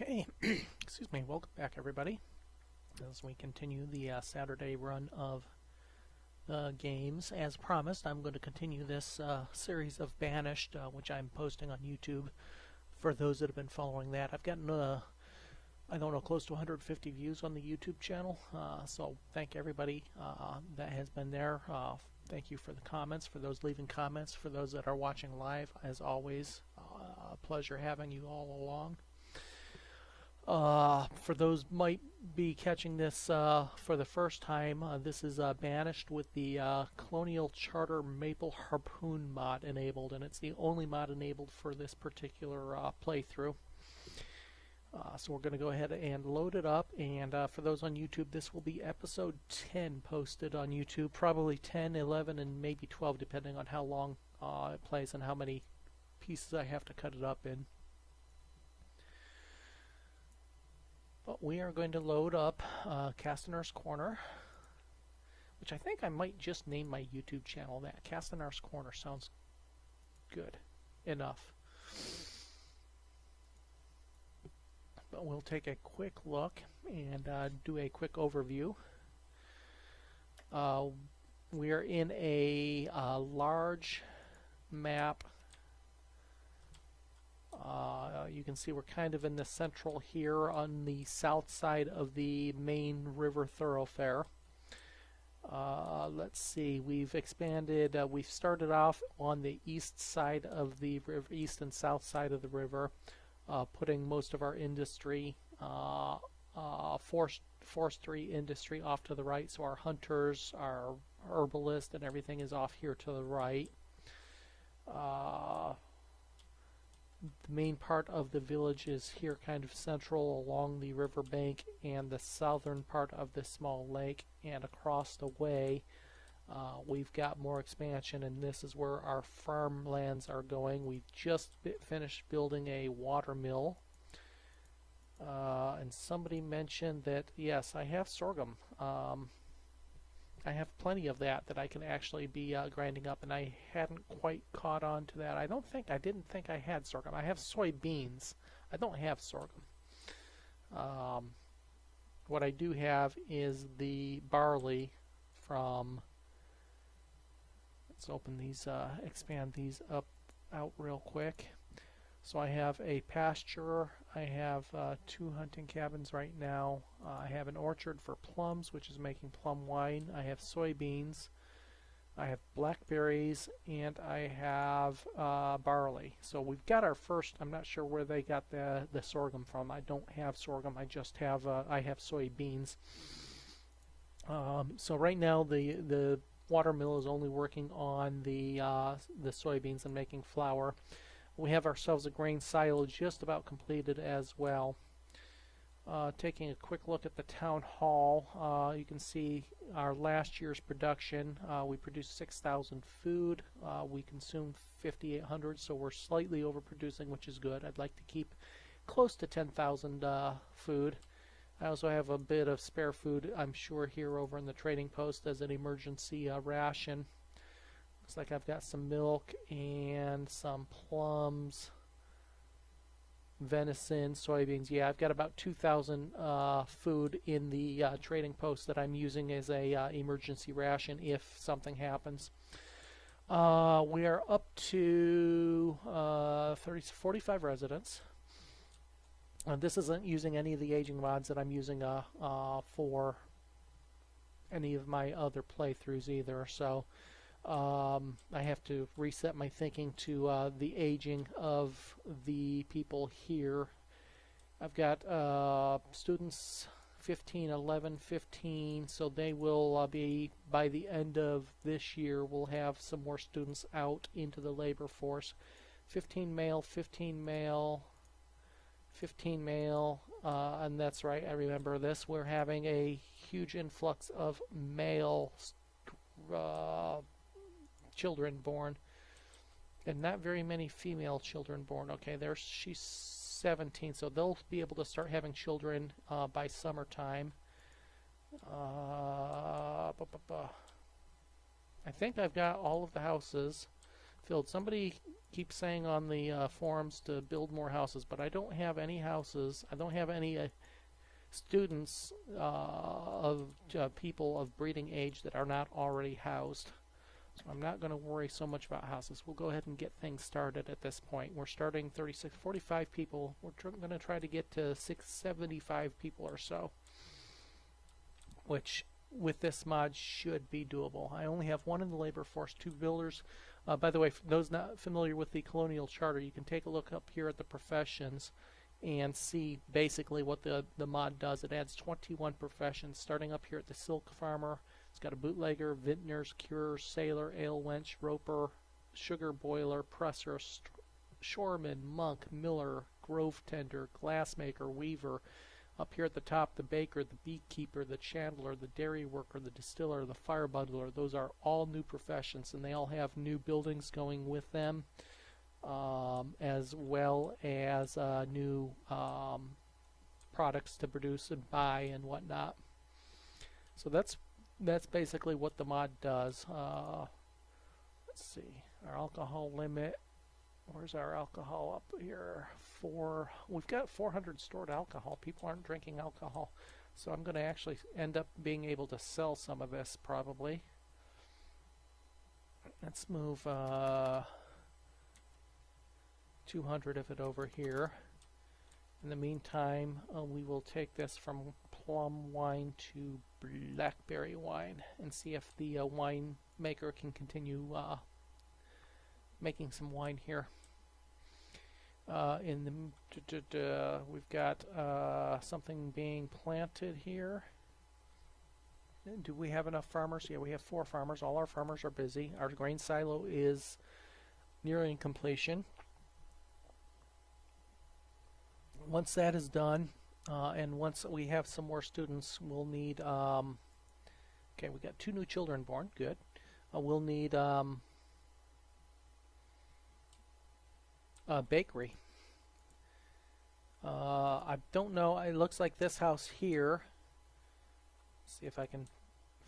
Okay, excuse me, welcome back everybody. As we continue the Saturday run of games, as promised, I'm going to continue this series of Banished, which I'm posting on YouTube. For those that have been following that, I've gotten, I don't know, close to 150 views on the YouTube channel, so thank everybody that has been there. Thank you for the comments, for those leaving comments, for those that are watching live. As always, a pleasure having you all along. For those might be catching this for the first time, this is Banished with the Colonial Charter Maple Harpoon mod enabled, and it's the only mod enabled for this particular playthrough. So we're going to go ahead and load it up, and for those on YouTube, this will be episode 10 posted on YouTube, probably 10, 11, and maybe 12 depending on how long it plays and how many pieces I have to cut it up in. But we are going to load up Castanar's Corner, which I think I might just name my YouTube channel that. Castanar's Corner sounds good enough. But we'll take a quick look and do a quick overview. We are in a large map. You can see we're kind of in the central here on the south side of the main river thoroughfare. Let's see, we've expanded, we've started off on the east side of the river, east and south side of the river, putting most of our industry, forestry industry off to the right, so our hunters, our herbalists, and everything is off here to the right. The main part of the village is here kind of central along the riverbank and the southern part of this small lake, and across the way we've got more expansion, and this is where our farmlands are going. We've just finished building a water mill, and somebody mentioned that yes, I have sorghum. I have plenty of that I can actually be grinding up, and I hadn't quite caught on to that. I didn't think I had sorghum. I have soybeans. I don't have sorghum. What I do have is the barley from, let's open these, expand these out real quick. So I have a pasture, I have 2 hunting cabins right now, I have an orchard for plums, which is making plum wine, I have soybeans, I have blackberries, and I have barley. So we've got our first, I'm not sure where they got the sorghum from. I don't have sorghum, I just have, I have soybeans. So right now the water mill is only working on the soybeans and making flour. We have ourselves a grain silo just about completed as well. Taking a quick look at the town hall, you can see our last year's production. We produced 6,000 food. We consumed 5,800, so we're slightly overproducing, which is good. I'd like to keep close to 10,000 food. I also have a bit of spare food, I'm sure, here over in the trading post as an emergency ration. Looks like I've got some milk and some plums, venison, soybeans. Yeah, I've got about 2,000 food in the trading post that I'm using as a emergency ration if something happens. We are up to 45 residents. This isn't using any of the aging mods that I'm using for any of my other playthroughs either, so I have to reset my thinking to the aging of the people here. I've got students 15, 11, 15, so they will be, by the end of this year, we'll have some more students out into the labor force. 15 male, 15 male, 15 male, and that's right, I remember this. We're having a huge influx of male children born, and not very many female children born. Okay, she's 17, so they'll be able to start having children by summertime. I think I've got all of the houses filled. Somebody keep saying on the forums to build more houses, but I don't have any houses. I don't have any students of people of breeding age that are not already housed. So I'm not going to worry so much about houses. We'll go ahead and get things started at this point. We're starting 45 people. We're going to try to get to 75 people or so, which with this mod should be doable. I only have one in the labor force, 2 builders. By the way, for those not familiar with the Colonial Charter, you can take a look up here at the professions and see basically what the mod does. It adds 21 professions, starting up here at the silk farmer. It's got a bootlegger, vintners, curer, sailor, ale wench, roper, sugar boiler, presser, shoreman, monk, miller, grove tender, glassmaker, weaver. Up here at the top, the baker, the beekeeper, the chandler, the dairy worker, the distiller, the fire bundler. Those are all new professions, and they all have new buildings going with them, as well as new products to produce and buy and whatnot. So that's basically what the mod does. Let's see, our alcohol limit. Where's our alcohol up here? We've got 400 stored alcohol. People aren't drinking alcohol, so I'm going to actually end up being able to sell some of this probably. Let's move 200 of it over here. In the meantime, we will take this from plum wine to blackberry wine and see if the wine maker can continue making some wine here. We've got something being planted here. Do we have enough farmers? Yeah, we have 4 farmers. All our farmers are busy. Our grain silo is nearing completion. Once that is done, and once we have some more students, we'll need, okay, we got 2 new children born, good. We'll need a bakery. I don't know, it looks like this house here, let's see if I can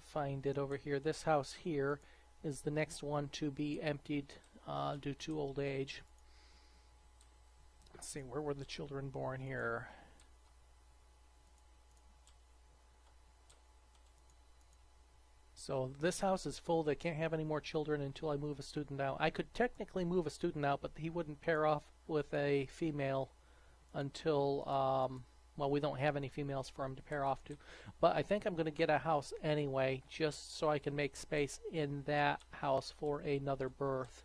find it over here. This house here is the next one to be emptied due to old age. Let's see, where were the children born here? So this house is full. They can't have any more children until I move a student out. I could technically move a student out, but he wouldn't pair off with a female until, well, we don't have any females for him to pair off to. But I think I'm going to get a house anyway, just so I can make space in that house for another birth.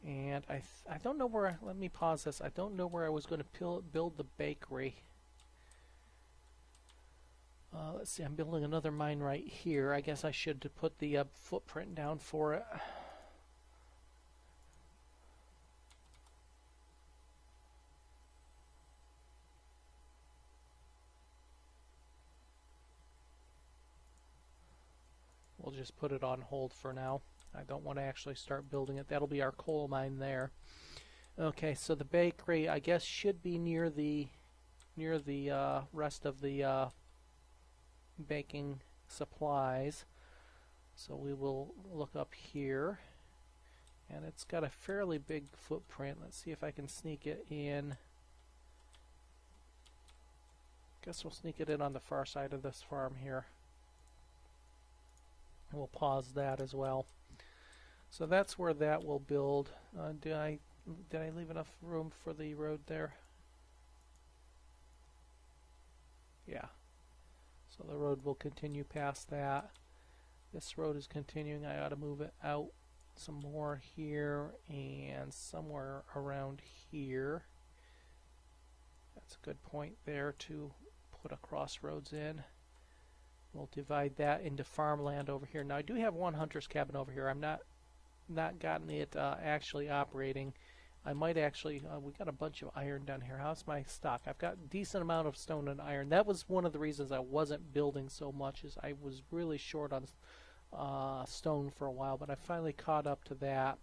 And I don't know where, let me pause this. I don't know where I was going to build the bakery. Let's see, I'm building another mine right here. I guess I should put the footprint down for it. We'll just put it on hold for now. I don't want to actually start building it. That'll be our coal mine there. Okay, so the bakery, I guess, should be near the rest of the baking supplies. So we will look up here, and it's got a fairly big footprint. Let's see if I can sneak it in. Guess we'll sneak it in on the far side of this farm here. And we'll pause that as well. So that's where that will build. Did I leave enough room for the road there? Yeah. So the road will continue past that. This road is continuing. I ought to move it out some more here and somewhere around here. That's a good point there to put a crossroads in. We'll divide that into farmland over here. Now I do have one hunter's cabin over here. I'm not gotten it actually operating. I might actually, we got a bunch of iron down here. How's my stock? I've got a decent amount of stone and iron. That was one of the reasons I wasn't building so much, is I was really short on stone for a while, but I finally caught up to that.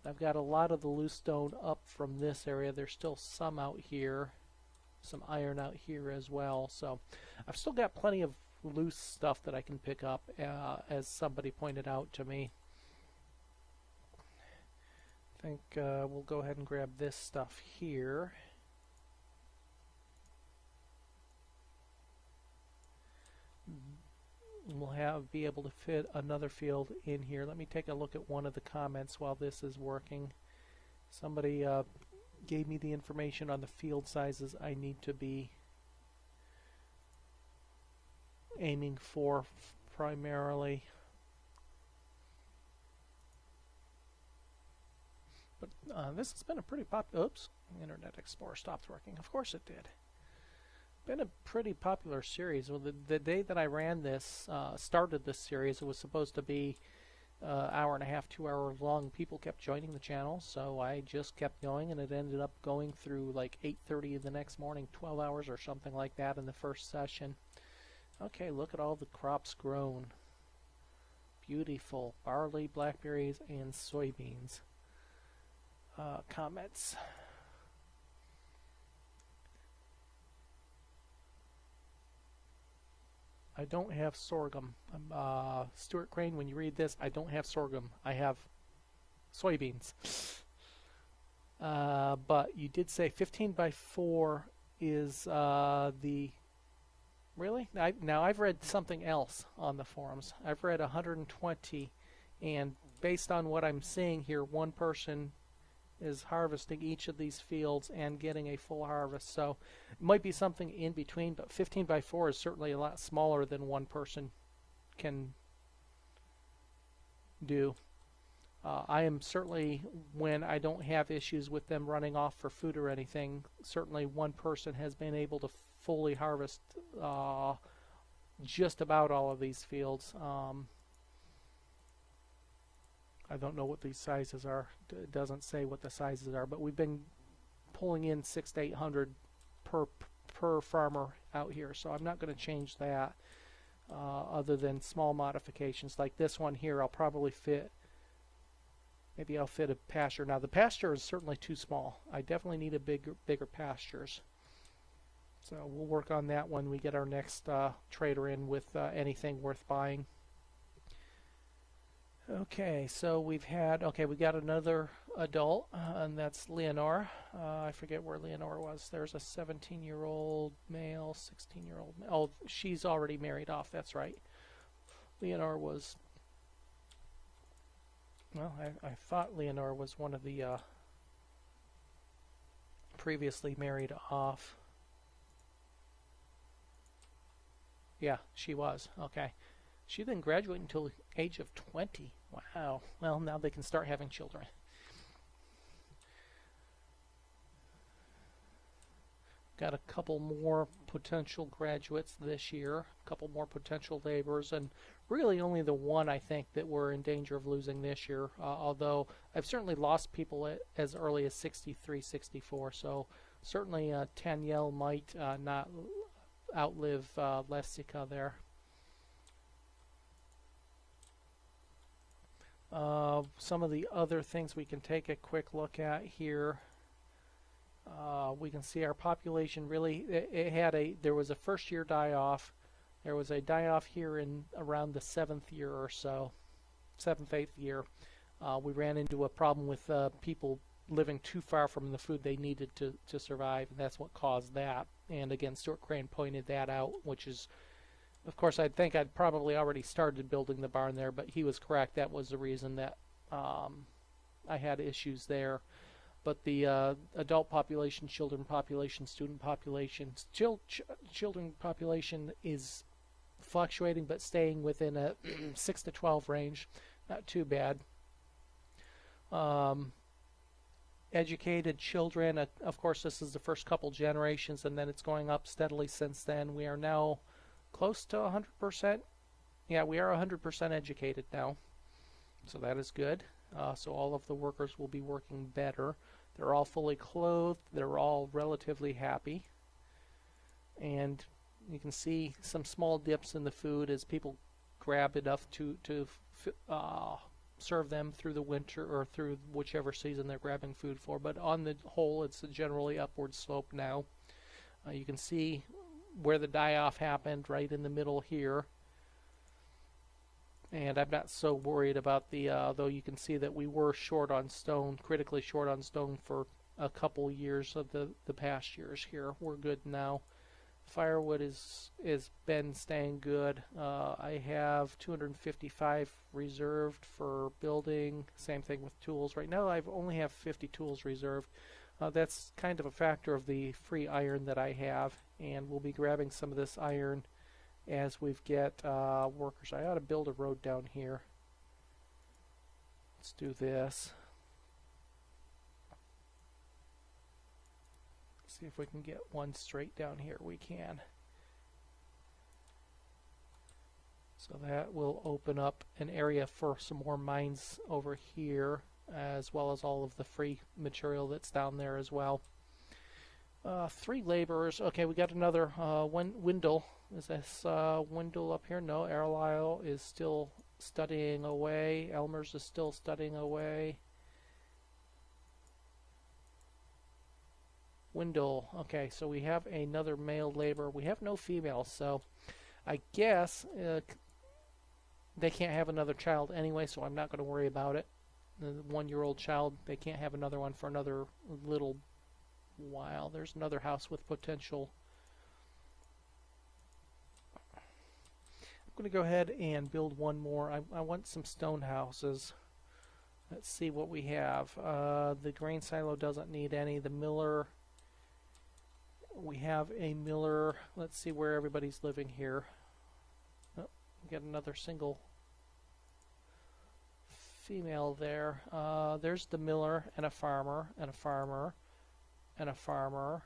I've got a lot of the loose stone up from this area. There's still some out here, some iron out here as well. So I've still got plenty of loose stuff that I can pick up, as somebody pointed out to me. think we'll go ahead and grab this stuff here. We'll be able to fit another field in here. Let me take a look at one of the comments while this is working. Somebody gave me the information on the field sizes I need to be aiming for primarily. But this has been a pretty oops, Internet Explorer stopped working. Of course it did. Been a pretty popular series. Well, the day that I ran this, started this series, it was supposed to be hour and a half, 2 hours long. People kept joining the channel, so I just kept going, and it ended up going through like 8:30 the next morning, 12 hours or something like that in the first session. Okay, look at all the crops grown. Beautiful. Barley, blackberries, and soybeans. Comments. I don't have sorghum. Stuart Crane, when you read this, I don't have sorghum. I have soybeans. But you did say 15 by 4 is the... Really? Now I've read something else on the forums. I've read 120, and based on what I'm seeing here, one person is harvesting each of these fields and getting a full harvest. So it might be something in between, but 15 by 4 is certainly a lot smaller than one person can do. I am certainly, when I don't have issues with them running off for food or anything, certainly one person has been able to fully harvest just about all of these fields. I don't know what these sizes are. It doesn't say what the sizes are, but we've been pulling in 600 to 800 per farmer out here, so I'm not going to change that other than small modifications. Like this one here, I'll probably fit, maybe I'll fit a pasture. Now the pasture is certainly too small. I definitely need a bigger pastures. So we'll work on that when we get our next trader in with anything worth buying. Okay, so we got another adult, and that's Leonore. I forget where Leonore was. There's a 17-year-old male, 16-year-old male. Oh, she's already married off, that's right. Leonore was, well, I thought Leonore was one of the previously married off. Yeah, she was. Okay. She didn't graduate until the age of 20. Wow. Well, now they can start having children. Got a couple more potential graduates this year, a couple more potential laborers, and really only the one I think that we're in danger of losing this year, although I've certainly lost people as early as 63, 64, so certainly Tanielle might not outlive Lessica there. Some of the other things we can take a quick look at here. We can see our population really, there was a first year die-off. There was a die-off here in around the 7th year or so, 7th, 8th year. We ran into a problem with people living too far from the food they needed to survive, and that's what caused that. And again, Stuart Crane pointed that out, which is, of course, I think I'd probably already started building the barn there, but he was correct. That was the reason that I had issues there. But the adult population, children population, student population, children population is fluctuating, but staying within a 6 to 12 range. Not too bad. Educated children, of course, this is the first couple generations, and then it's going up steadily since then. We are now close to 100%. Yeah, we are 100% educated now, so that is good. So all of the workers will be working better. They're all fully clothed. They're all relatively happy. And you can see some small dips in the food as people grab enough to serve them through the winter or through whichever season they're grabbing food for. But on the whole, it's a generally upward slope now. You can see where the die-off happened right in the middle here. And I'm not so worried about the, though you can see that we were short on stone, critically short on stone for a couple years of the past years here. We're good now. Firewood is been staying good. I have 255 reserved for building. Same thing with tools. Right now I only have 50 tools reserved. That's kind of a factor of the free iron that I have, and we'll be grabbing some of this iron as we get workers. I ought to build a road down here. Let's do this. See if we can get one straight down here. We can. So that will open up an area for some more mines over here, as well as all of the free material that's down there as well. 3 laborers. Okay, we got another Wendell. Is this Wendell up here? No, Erlisle is still studying away. Elmer's is still studying away. Wendell. Okay, so we have another male laborer. We have no females, so I guess they can't have another child anyway, so I'm not going to worry about it. The 1-year-old child, they can't have another one for another little while. There's another house with potential. I'm going to go ahead and build one more. I want some stone houses. Let's see what we have. The grain silo doesn't need any. The miller, we have a miller. Let's see where everybody's living here. Oh, we got another single female there. There's the miller and a farmer and a farmer and a farmer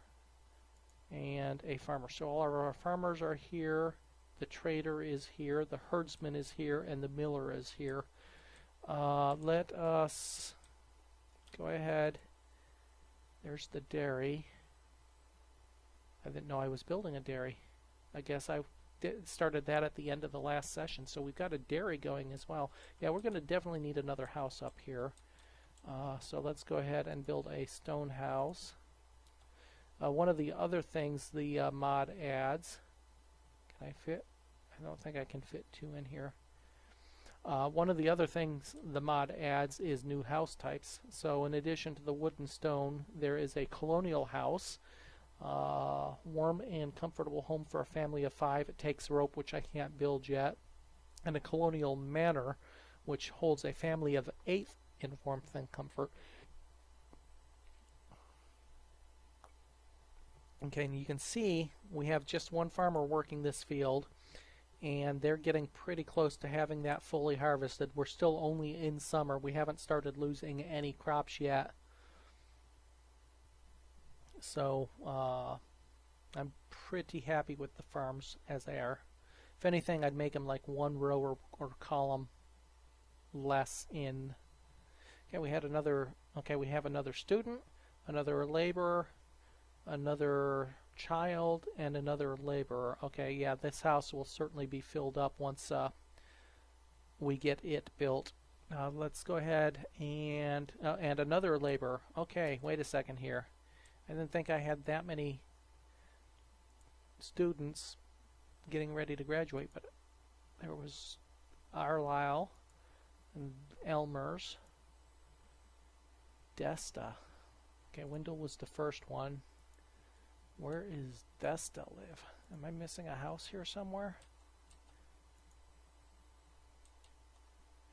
and a farmer. So all of our farmers are here. The trader is here. The herdsman is here, and the miller is here. Let us go ahead. There's the dairy. I didn't know I was building a dairy. I guess I started that at the end of the last session. So we've got a dairy going as well. Yeah, we're going to definitely need another house up here. So let's go ahead and build a stone house. One of the other things the mod adds, can I fit? I don't think I can fit 2 in here. One of the other things the mod adds is new house types. So in addition to the wood and stone, there is a colonial house. Warm and comfortable home for a family of 5. It takes rope, which I can't build yet. And a colonial manor, which holds a family of 8 in warmth and comfort. Okay, and you can see we have just one farmer working this field, and they're getting pretty close to having that fully harvested. We're still only in summer. We haven't started losing any crops yet. So I'm pretty happy with the farms as they are. If anything, I'd make them like 1 row or column less in. Okay, we had another. Okay, we have another student, another laborer, another child, and another laborer. Okay, yeah, this house will certainly be filled up once we get it built. Let's go ahead and another laborer. Okay, wait a second here. I didn't think I had that many students getting ready to graduate, but there was Erlisle and Elmer's, Desta. Okay, Wendell was the first one. Where is Desta live? Am I missing a house here somewhere?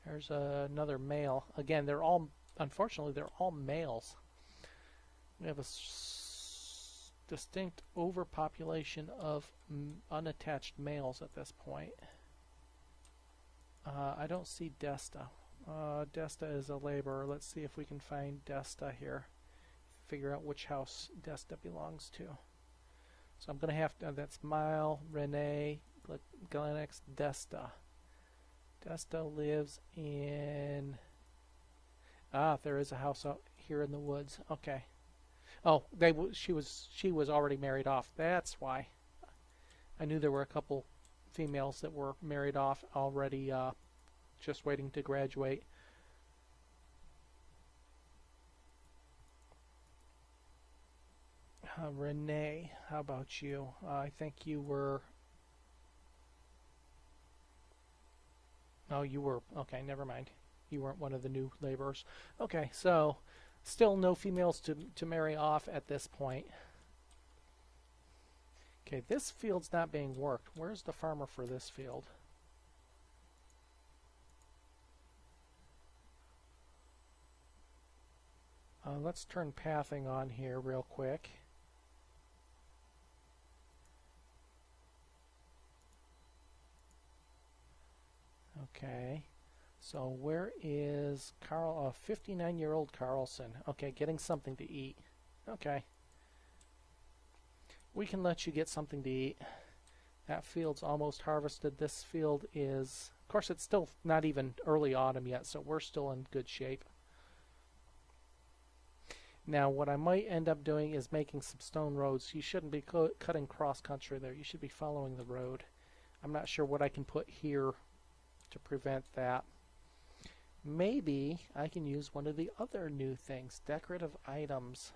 There's another male. Again, they're all, unfortunately, they're all males. We have a distinct overpopulation of unattached males at this point. I don't see Desta. Desta is a laborer. Let's see if we can find Desta here. Figure out which house Desta belongs to. So I'm going to have to, that's Mile, Renee, Glenix, Desta. Desta lives in, there is a house out here in the woods. Okay. Oh, she was already married off. That's why. I knew there were a couple females that were married off already, just waiting to graduate. Renee, how about you? I think you were. Oh, you were. Okay, never mind. You weren't one of the new laborers. Okay, so still no females to marry off at this point. Okay, this field's not being worked. Where's the farmer for this field? Let's turn pathing on here real quick. Okay, so where is Carl? 59-year-old Carlson. Okay, getting something to eat. Okay. We can let you get something to eat. That field's almost harvested. This field is, of course, it's still not even early autumn yet, so we're still in good shape. Now, what I might end up doing is making some stone roads. You shouldn't be cutting cross-country there. You should be following the road. I'm not sure what I can put here to prevent that. Maybe I can use one of the other new things, decorative items,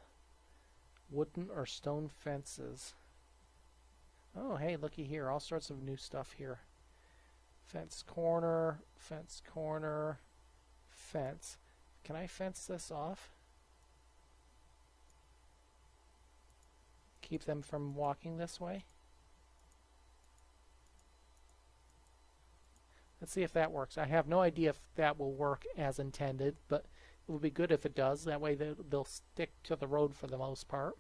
wooden or stone fences. Oh, hey, looky here, all sorts of new stuff here. Fence corner, fence corner, fence. Can I fence this off? Keep them from walking this way? Let's see if that works. I have no idea if that will work as intended, but it would be good if it does. That way they'll stick to the road for the most part.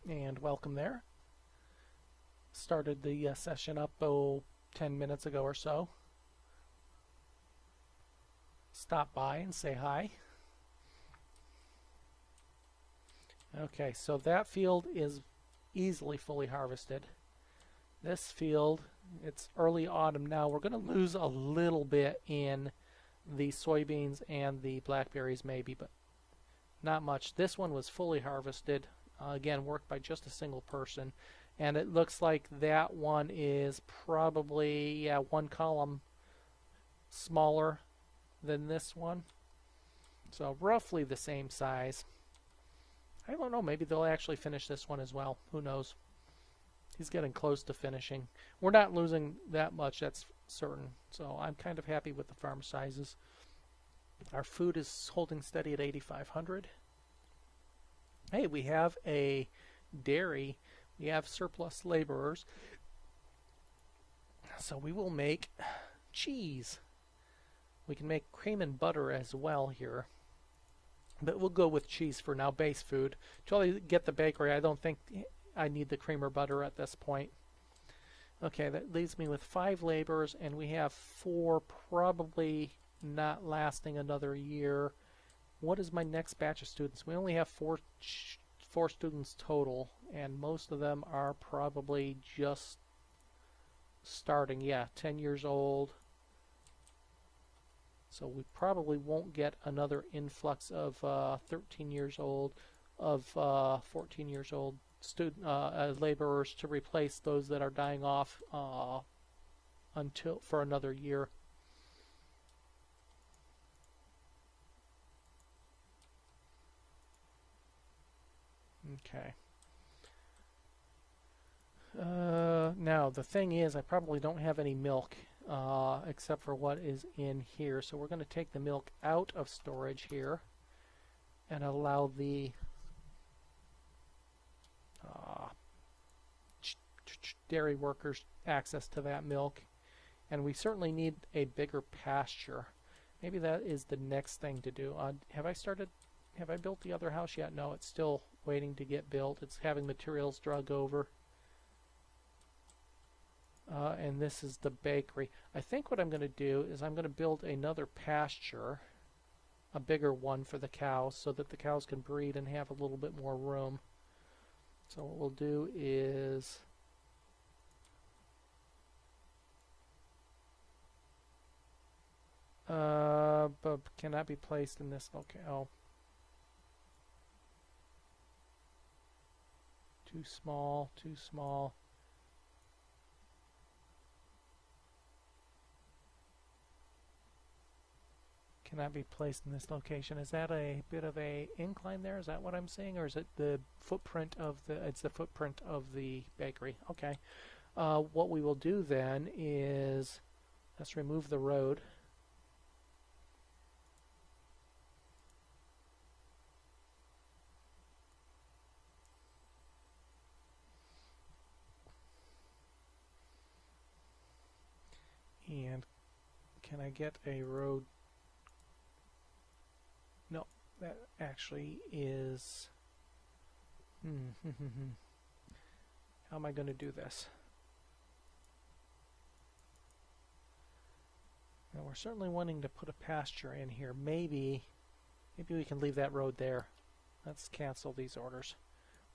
And welcome there. Started the session up 10 minutes ago or so. Stop by and say hi. Okay, so that field is easily fully harvested. This field, it's early autumn now. We're going to lose a little bit in the soybeans and the blackberries maybe, but not much. This one was fully harvested. Again, worked by just a single person. And it looks like that one is probably one column smaller than this one. So roughly the same size. I don't know, maybe they'll actually finish this one as well. Who knows? He's getting close to finishing. We're not losing that much, that's certain. So I'm kind of happy with the farm sizes. Our food is holding steady at 8,500. Hey, we have a dairy. We have surplus laborers. So we will make cheese. We can make cream and butter as well here. But we'll go with cheese for now, base food. Until I get the bakery, I don't think I need the cream or butter at this point. Okay, that leaves me with 5 laborers, and we have 4 probably not lasting another year. What is my next batch of students? We only have 4 students total, and most of them are probably just starting. Yeah, 10 years old. So we probably won't get another influx of 13 years old, of 14 years old student laborers to replace those that are dying off for another year. Okay. Now the thing is, I probably don't have any milk except for what is in here. So we're going to take the milk out of storage here and allow the dairy workers access to that milk. And we certainly need a bigger pasture. Maybe that is the next thing to do. Have I built the other house yet? No, it's still waiting to get built. It's having materials drug over. And this is the bakery. I think what I'm going to do is I'm going to build another pasture, a bigger one for the cows, so that the cows can breed and have a little bit more room. So what we'll do is but cannot be placed in this location. Oh. Too small, too small. Cannot be placed in this location. Is that a bit of a incline there? Is that what I'm seeing? Or is it the footprint of the, it's the footprint of the bakery. Okay. What we will do then is let's remove the road. And can I get a road? No, that actually is... How am I going to do this? Now we're certainly wanting to put a pasture in here. Maybe we can leave that road there. Let's cancel these orders.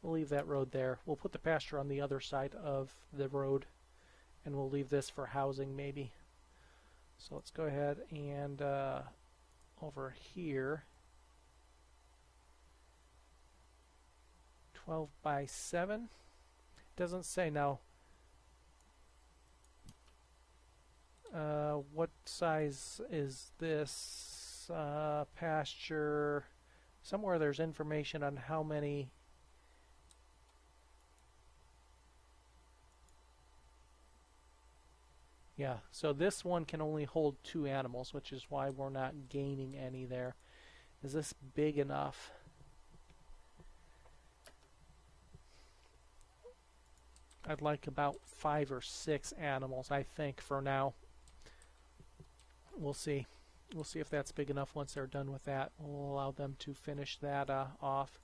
We'll leave that road there. We'll put the pasture on the other side of the road, and we'll leave this for housing maybe. So let's go ahead and over here, 12 by 7. Doesn't say now. What size is this pasture? Somewhere there's information on how many. Yeah, so this one can only hold 2 animals, which is why we're not gaining any there. Is this big enough? I'd like about 5 or 6 animals, I think, for now. We'll see. We'll see if that's big enough once they're done with that. We'll allow them to finish that off.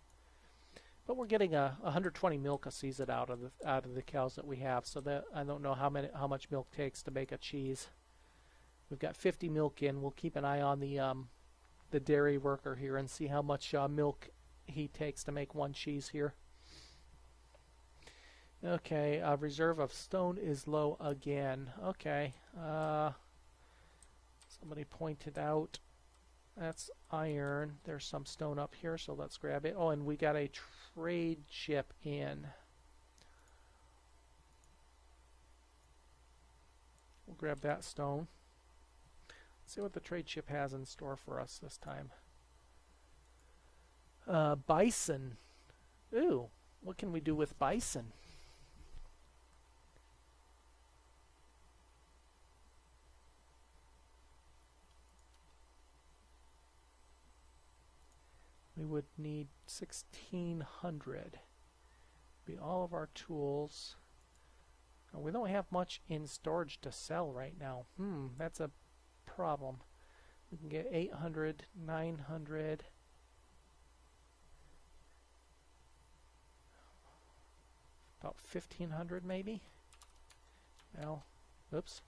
But we're getting 120 milk a season out of the cows that we have, so that I don't know how much milk takes to make a cheese. We've got 50 milk in. We'll keep an eye on the dairy worker here and see how much milk he takes to make 1 cheese here. Okay, reserve of stone is low again. Okay, somebody pointed out that's iron. There's some stone up here, so let's grab it. Oh, and we got a trade ship in. We'll grab that stone. Let's see what the trade ship has in store for us this time. Bison. Ooh, what can we do with bison? We would need 1,600. Be all of our tools. Now, we don't have much in storage to sell right now. That's a problem. We can get 800, 900. About 1,500 maybe. Well, oops.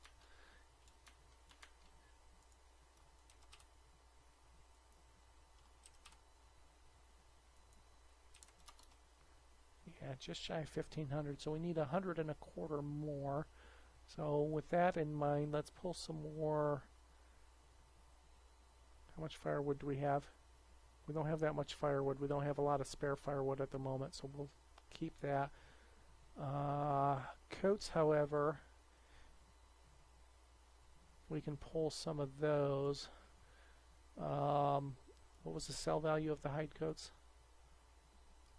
Yeah, just shy of 1,500, so we need 125 more. So with that in mind, let's pull some more. How much firewood do we have? We don't have that much firewood. We don't have a lot of spare firewood at the moment, so we'll keep that. Coats, however, we can pull some of those. What was the sell value of the hide coats?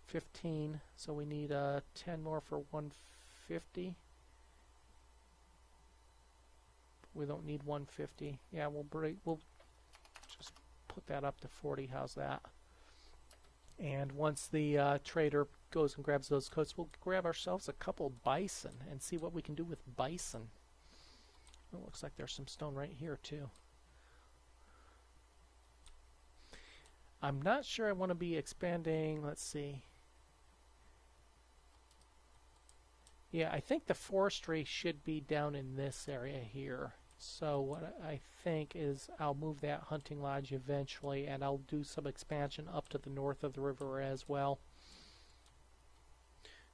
15, so we need 10 more for 150. We don't need 150. Yeah, we'll just put that up to 40. How's that? And once the trader goes and grabs those coats, we'll grab ourselves a couple bison and see what we can do with bison. It looks like there's some stone right here too. I'm not sure I want to be expanding. Let's see. Yeah, I think the forestry should be down in this area here. So what I think is I'll move that hunting lodge eventually, and I'll do some expansion up to the north of the river as well.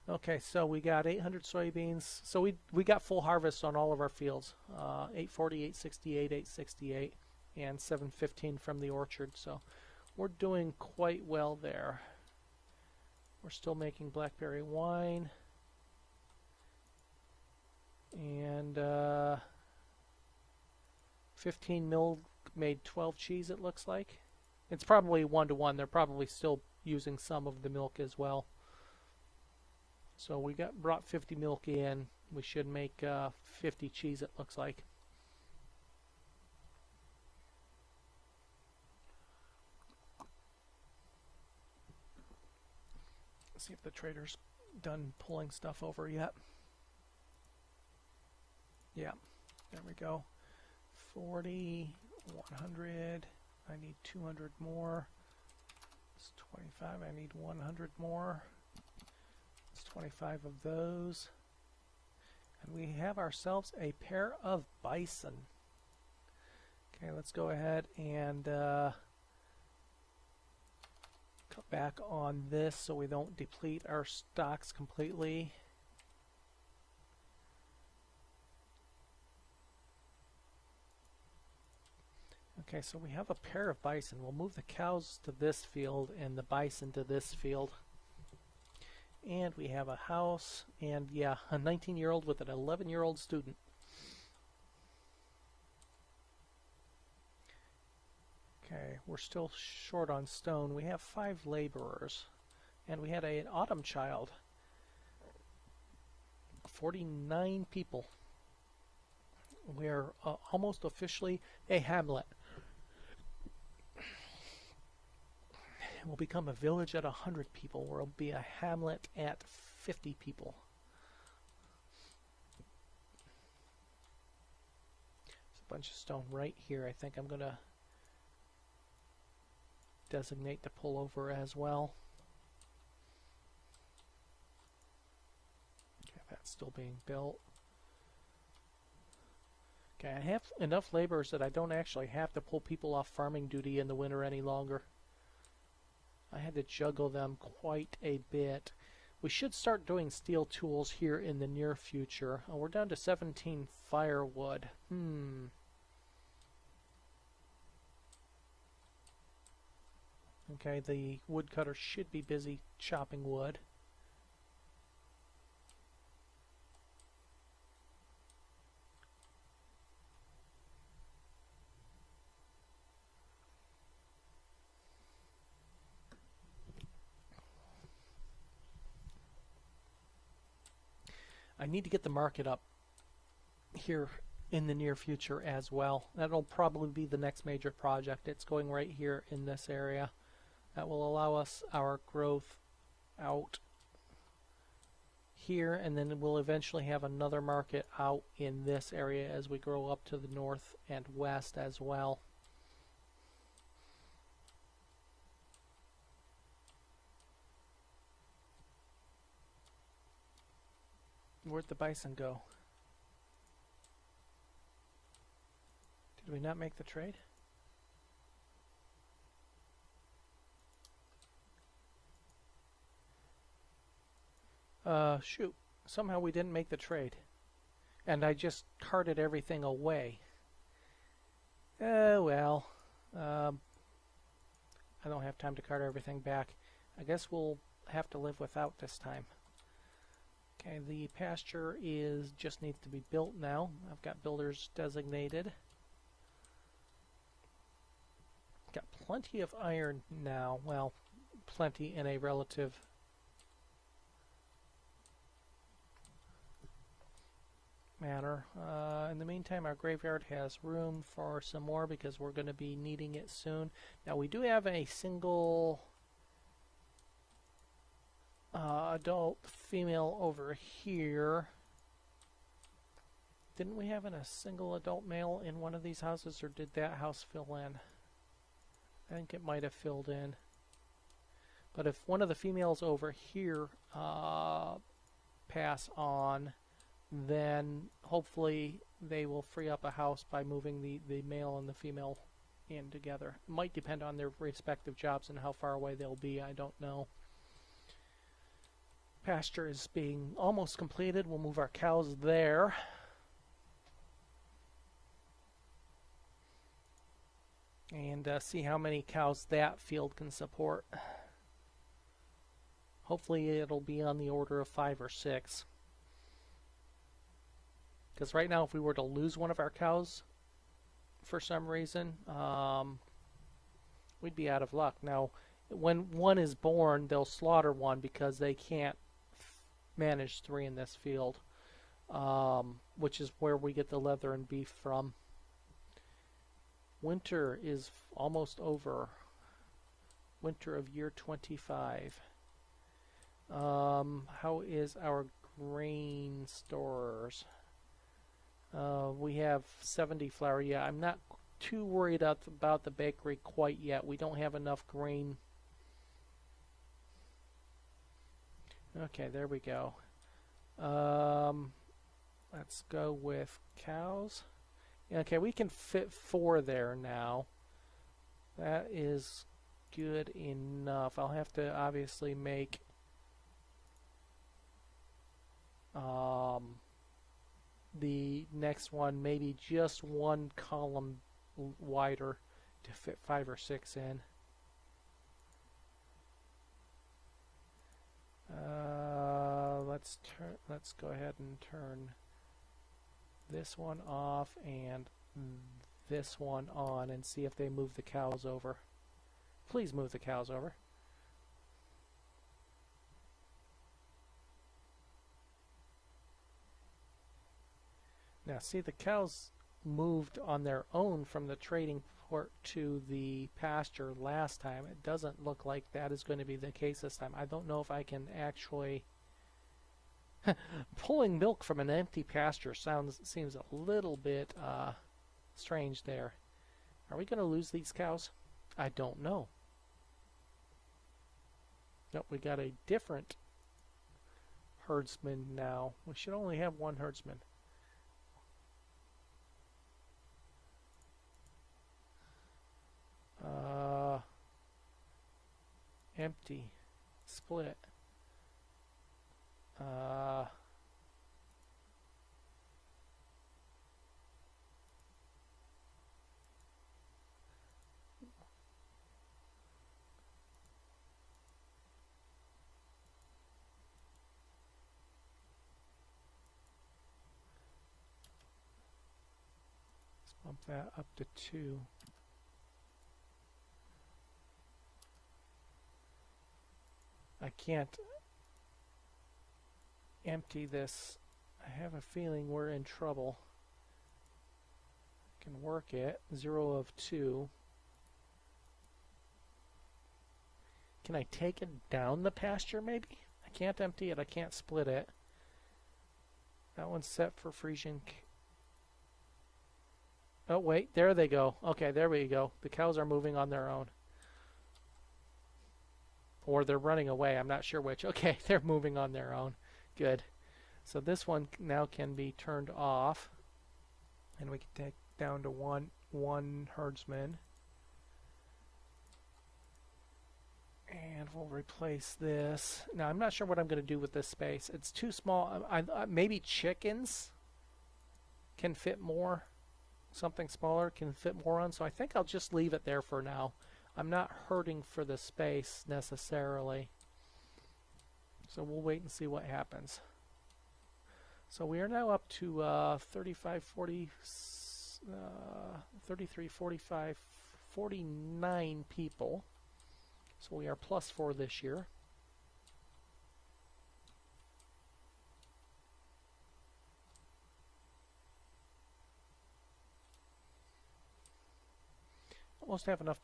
Okay, so we got 800 soybeans. So we got full harvest on all of our fields. 840, 868, 868, and 715 from the orchard. So we're doing quite well there. We're still making blackberry wine. And 15 mil made 12 cheese, it looks like. It's probably 1-to-1. They're probably still using some of the milk as well. So we brought 50 milk in. We should make 50 cheese, it looks like. Let's see if the trader's done pulling stuff over yet. Yeah, there we go. 40, 100. I need 200 more. It's 25. I need 100 more. It's 25 of those. And we have ourselves a pair of bison. Okay, let's go ahead and cut back on this so we don't deplete our stocks completely. Okay, so we have a pair of bison. We'll move the cows to this field and the bison to this field. And we have a house and, yeah, a 19-year-old with an 11-year-old student. Okay, we're still short on stone. We have 5 laborers. And we had an autumn child. 49 people. We're almost officially a hamlet. We'll become a village at 100 people. We'll be a hamlet at 50 people. There's a bunch of stone right here. I think I'm going to designate to pull over as well. Okay, that's still being built. Okay, I have enough laborers that I don't actually have to pull people off farming duty in the winter any longer. I had to juggle them quite a bit. We should start doing steel tools here in the near future. Oh, we're down to 17 firewood. Okay, the woodcutter should be busy chopping wood. I need to get the market up here in the near future as well. That'll probably be the next major project. It's going right here in this area. That will allow us our growth out here, and then we'll eventually have another market out in this area as we grow up to the north and west as well. Where'd the bison go? Did we not make the trade? Shoot. Somehow we didn't make the trade. And I just carted everything away. Well. I don't have time to cart everything back. I guess we'll have to live without this time. Okay, the pasture just needs to be built now. I've got builders designated. Got plenty of iron now. Well, plenty in a relative manner. In the meantime, our graveyard has room for some more because we're going to be needing it soon. Now, we do have a single adult female over here. Didn't we have a single adult male in one of these houses, or did that house fill in? I think it might have filled in. But if one of the females over here pass on, then hopefully they will free up a house by moving the male and the female in together. It might depend on their respective jobs and how far away they'll be. I don't know. Pasture is being almost completed. We'll move our cows there. And see how many cows that field can support. Hopefully it'll be on the order of 5 or 6. Because right now if we were to lose one of our cows for some reason, we'd be out of luck. Now, when one is born, they'll slaughter one because they can't manage 3 in this field. which is where we get the leather and beef from. Winter is almost over. Winter of year 25. How is our grain stores? We have 70 flour. Yeah, I'm not too worried about the bakery quite yet. We don't have enough grain. Okay, there we go. Let's go with cows. Okay, we can fit 4 there now. That is good enough. I'll have to obviously make the next one maybe just 1 column wider to fit 5 or 6 in. Let's go ahead and turn this one off and this one on and see if they move the cows over. Please move the cows over. Now see, the cows moved on their own from the trading port to the pasture last time. It doesn't look like that is going to be the case this time. I don't know if I can actually... Pulling milk from an empty pasture seems a little bit strange there. Are we going to lose these cows? I don't know. Nope, we got a different herdsman now. We should only have 1 herdsman. Empty. Split. Let's bump that up to 2. I can't empty this. I have a feeling we're in trouble. I can work it. 0 of 2. Can I take it down the pasture maybe? I can't empty it. I can't split it. That one's set for Frisian. Oh wait, there they go. Okay, there we go. The cows are moving on their own. Or they're running away. I'm not sure which. Okay, they're moving on their own. Good. So this one now can be turned off. And we can take down to one herdsman. And we'll replace this. Now, I'm not sure what I'm going to do with this space. It's too small. Maybe chickens can fit more. Something smaller can fit more on. So I think I'll just leave it there for now. I'm not hurting for the space necessarily. So we'll wait and see what happens. So we are now up to 35, 40, 33, 45, 49 people. So we are +4 this year. Almost have enough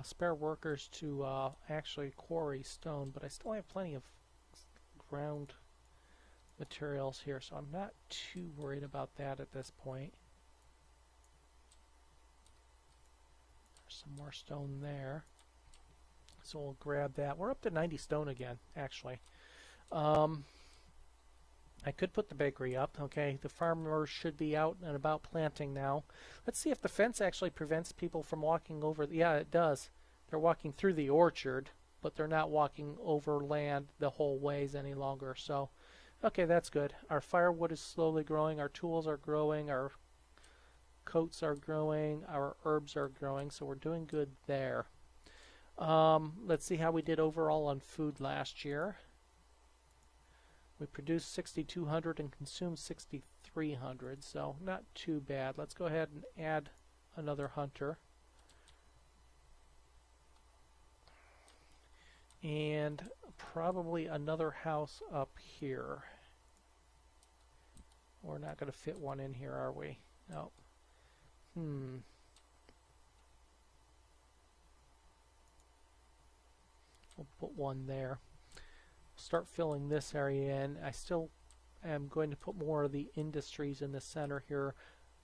spare workers to actually quarry stone, but I still have plenty of ground materials here, so I'm not too worried about that at this point. There's some more stone there, so we'll grab that. We're up to 90 stone again, actually. I could put the bakery up. Okay, the farmers should be out and about planting now. Let's see if the fence actually prevents people from walking over. Yeah, it does. They're walking through the orchard, but they're not walking over land the whole ways any longer. So, okay, that's good. Our firewood is slowly growing. Our tools are growing. Our coats are growing. Our herbs are growing. So we're doing good there. Let's see how we did overall on food last year. We produced 6,200 and consumed 6,300, so not too bad. Let's go ahead and add another hunter. And probably another house up here. We're not going to fit one in here, are we? No. We'll put one there. Start filling this area in. I still am going to put more of the industries in the center here.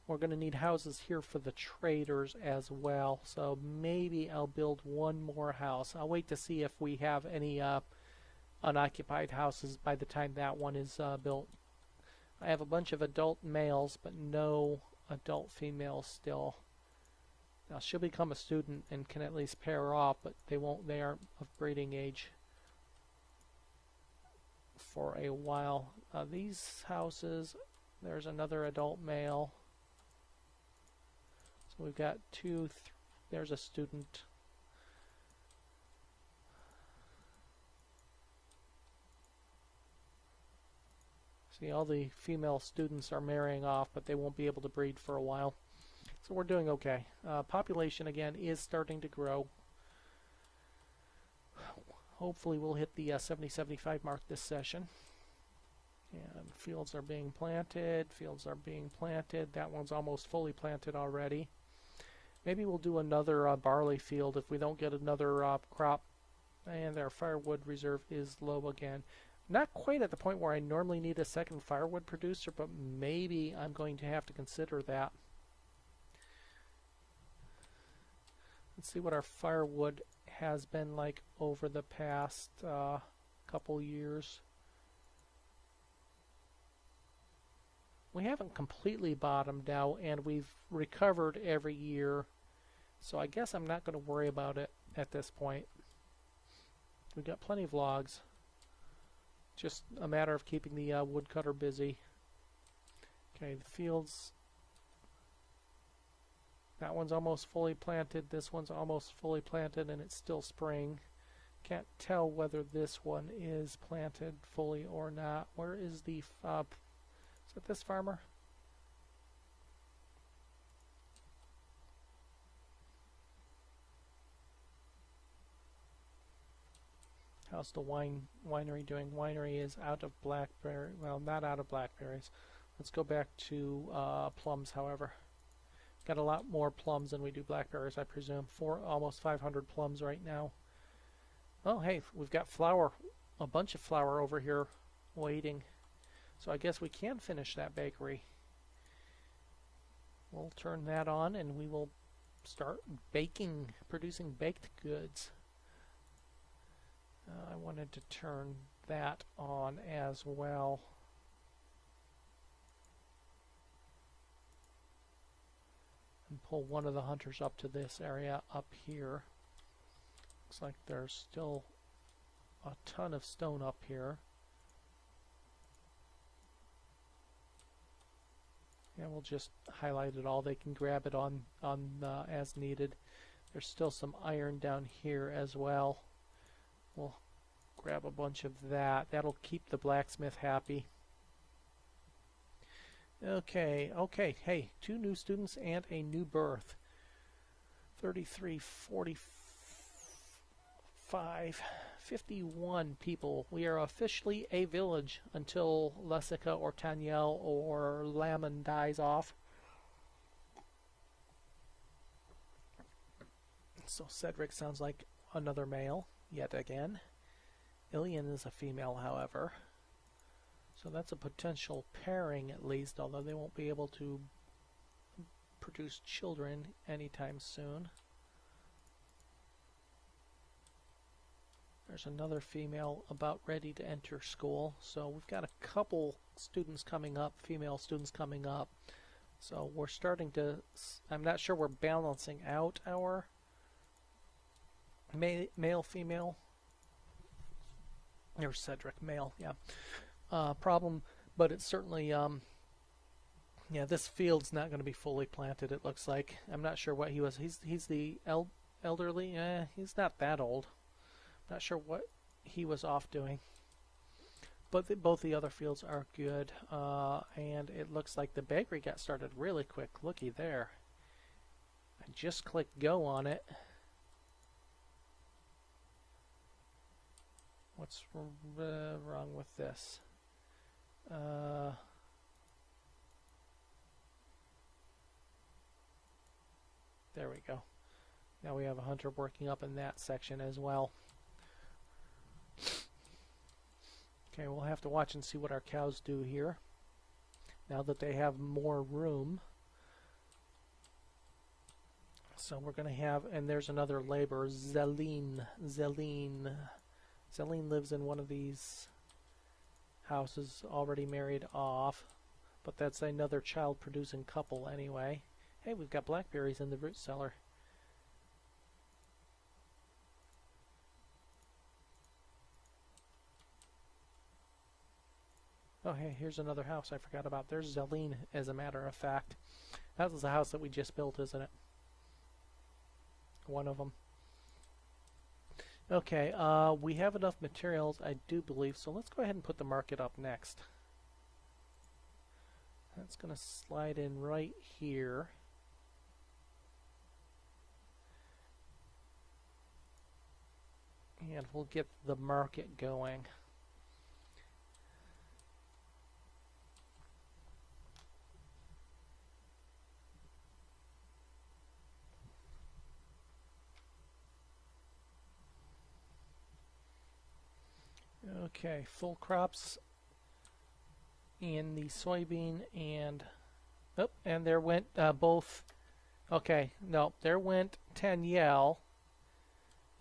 We're going to need houses here for the traders as well, so maybe I'll build one more house. I'll wait to see if we have any unoccupied houses by the time that one is built. I have a bunch of adult males, but no adult females still. Now she'll become a student and can at least pair off, but they aren't of breeding age for a while. These houses, there's another adult male. So we've got there's a student. See, all the female students are marrying off, but they won't be able to breed for a while. So we're doing okay. Population, again, is starting to grow. Hopefully we'll hit the 70-75 mark this session. And fields are being planted. Fields are being planted. That one's almost fully planted already. Maybe we'll do another barley field if we don't get another crop. And our firewood reserve is low again. Not quite at the point where I normally need a second firewood producer, but maybe I'm going to have to consider that. Let's see what our firewood has been like over the past couple years. We haven't completely bottomed out, and we've recovered every year, so I guess I'm not going to worry about it at this point. We've got plenty of logs. Just a matter of keeping the woodcutter busy. Okay, the fields. That one's almost fully planted. This one's almost fully planted, and it's still spring. Can't tell whether this one is planted fully or not. Where is the... is that this farmer? How's the winery doing? Winery is out of blackberry. Well, not out of blackberries. Let's go back to plums, however. Got a lot more plums than we do blackberries, I presume. Almost 500 plums right now. Oh, hey, we've got flour. A bunch of flour over here waiting. So I guess we can finish that bakery. We'll turn that on and we will start baking, producing baked goods. I wanted to turn that on as well. And pull one of the hunters up to this area up here. Looks like there's still a ton of stone up here. And we'll just highlight it all. They can grab it on as needed. There's still some iron down here as well. We'll grab a bunch of that. That'll keep the blacksmith happy. Okay, hey, 2 new students and a new birth. 33, 45, 51 people. We are officially a village until Lessica or Taniel or Lamon dies off. So Cedric sounds like another male, yet again. Ilian is a female, however. So that's a potential pairing at least, although they won't be able to produce children anytime soon. There's another female about ready to enter school. So we've got a couple students coming up, female students coming up. So we're starting to, I'm not sure we're balancing out our male, female. There's Cedric, male, yeah. Problem, but it's certainly, yeah, this field's not going to be fully planted, it looks like. I'm not sure what he was. He's the elderly. He's not that old. Not sure what he was off doing. But both the other fields are good, and it looks like the bakery got started really quick. Looky there. I just clicked go on it. What's wrong with this? There we go. Now we have a hunter working up in that section as well. Okay, we'll have to watch and see what our cows do here, now that they have more room. So we're going to have, and there's another laborer, Zeline. Zeline lives in one of these houses, already married off, but that's another child-producing couple anyway. Hey, we've got blackberries in the root cellar. Oh, hey, here's another house I forgot about. There's Zeline, as a matter of fact. That was the house that we just built, isn't it? One of them. Okay, we have enough materials, I do believe, so let's go ahead and put the market up next. That's going to slide in right here. And we'll get the market going. Okay, full crops in the soybean and there went both. Okay, no, there went Tanyel,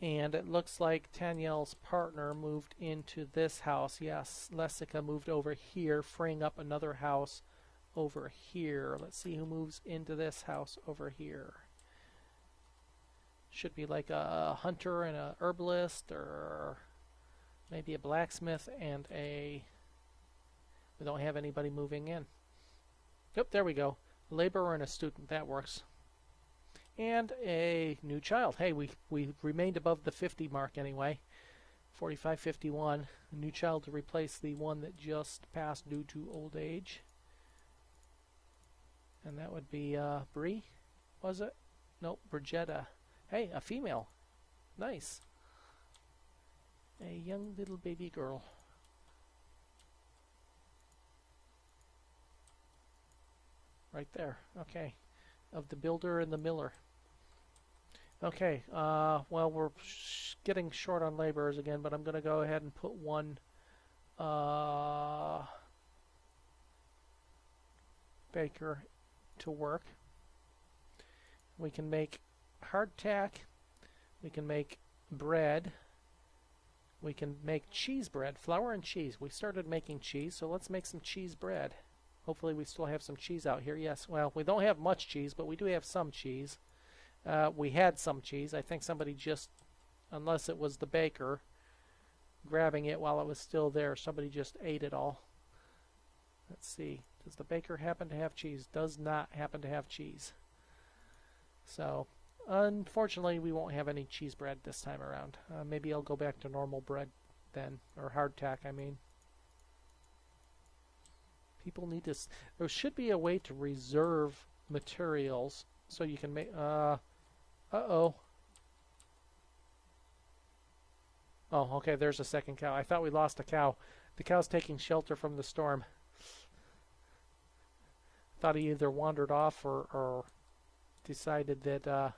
and it looks like Tanyel's partner moved into this house. Yes, Lessica moved over here, freeing up another house over here. Let's see who moves into this house over here. Should be like a hunter and a herbalist, or maybe a blacksmith and a... We don't have anybody moving in. Yep, there we go. A laborer and a student. That works. And a new child. Hey, we remained above the 50 mark anyway. 45, 51. A new child to replace the one that just passed due to old age. And that would be Bree, was it? Nope, Brigetta. Hey, a female. Nice. A young little baby girl. Right there. Okay. Of the builder and the miller. Okay. Well, we're getting short on laborers again, but I'm going to go ahead and put one baker to work. We can make hardtack. We can make bread. We can make cheese bread, flour and cheese. We started making cheese, so let's make some cheese bread. Hopefully we still have some cheese out here. Yes, well, we don't have much cheese, but we do have some cheese. We had some cheese. I think somebody just, unless it was the baker grabbing it while it was still there, somebody just ate it all. Let's see. Does the baker happen to have cheese? Does not happen to have cheese. So, unfortunately, we won't have any cheese bread this time around. Maybe I'll go back to normal bread then, or hardtack, I mean. People need to... There should be a way to reserve materials so you can make... Uh-oh. Oh, okay, there's a second cow. I thought we lost a cow. The cow's taking shelter from the storm. Thought he either wandered off or decided that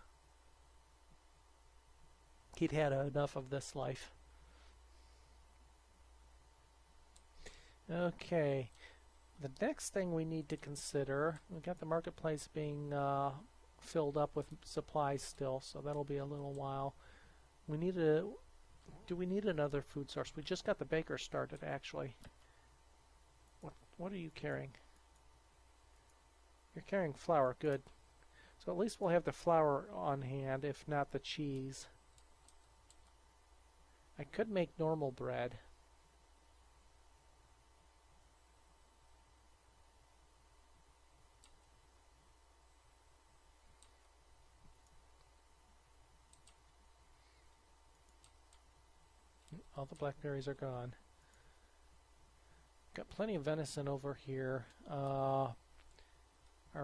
he'd had enough of this life. Okay. The next thing we need to consider, we've got the marketplace being filled up with supplies still, so that'll be a little while. We need a... Do we need another food source? We just got the baker started, actually. What are you carrying? You're carrying flour, good. So at least we'll have the flour on hand, if not the cheese. I could make normal bread. All the blackberries are gone. Got plenty of venison over here. Our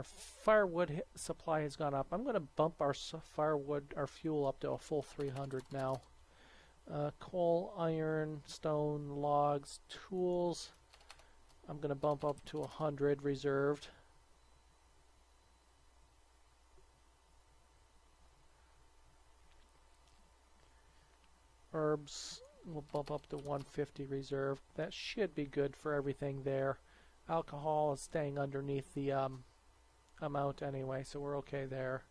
firewood supply has gone up. I'm going to bump our firewood, our fuel up to a full 300 now. Coal, iron, stone, logs, tools. I'm going to bump up to 100 reserved. Herbs will bump up to 150 reserve. That should be good for everything there. Alcohol is staying underneath the amount anyway, so we're okay there.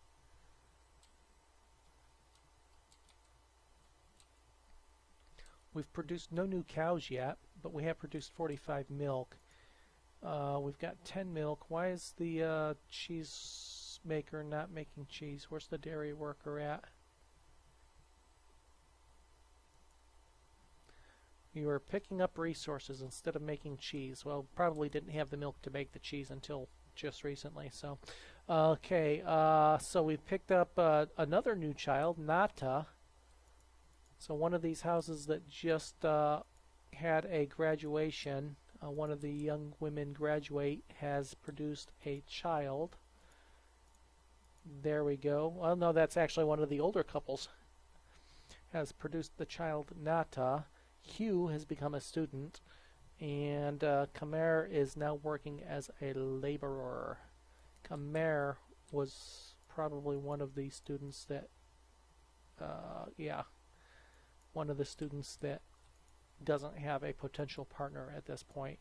We've produced no new cows yet, but we have produced 45 milk. We've got 10 milk. Why is the cheese maker not making cheese? Where's the dairy worker at? You are picking up resources instead of making cheese. Well, probably didn't have the milk to make the cheese until just recently. So, okay. So we've picked up another new child, Nata. So one of these houses that just had a graduation, one of the young women graduate, has produced a child. There we go. Well, no, that's actually one of the older couples. Has produced the child Nata. Hugh has become a student, and Khmer is now working as a laborer. Khmer was probably one of the students that, one of the students that doesn't have a potential partner at this point.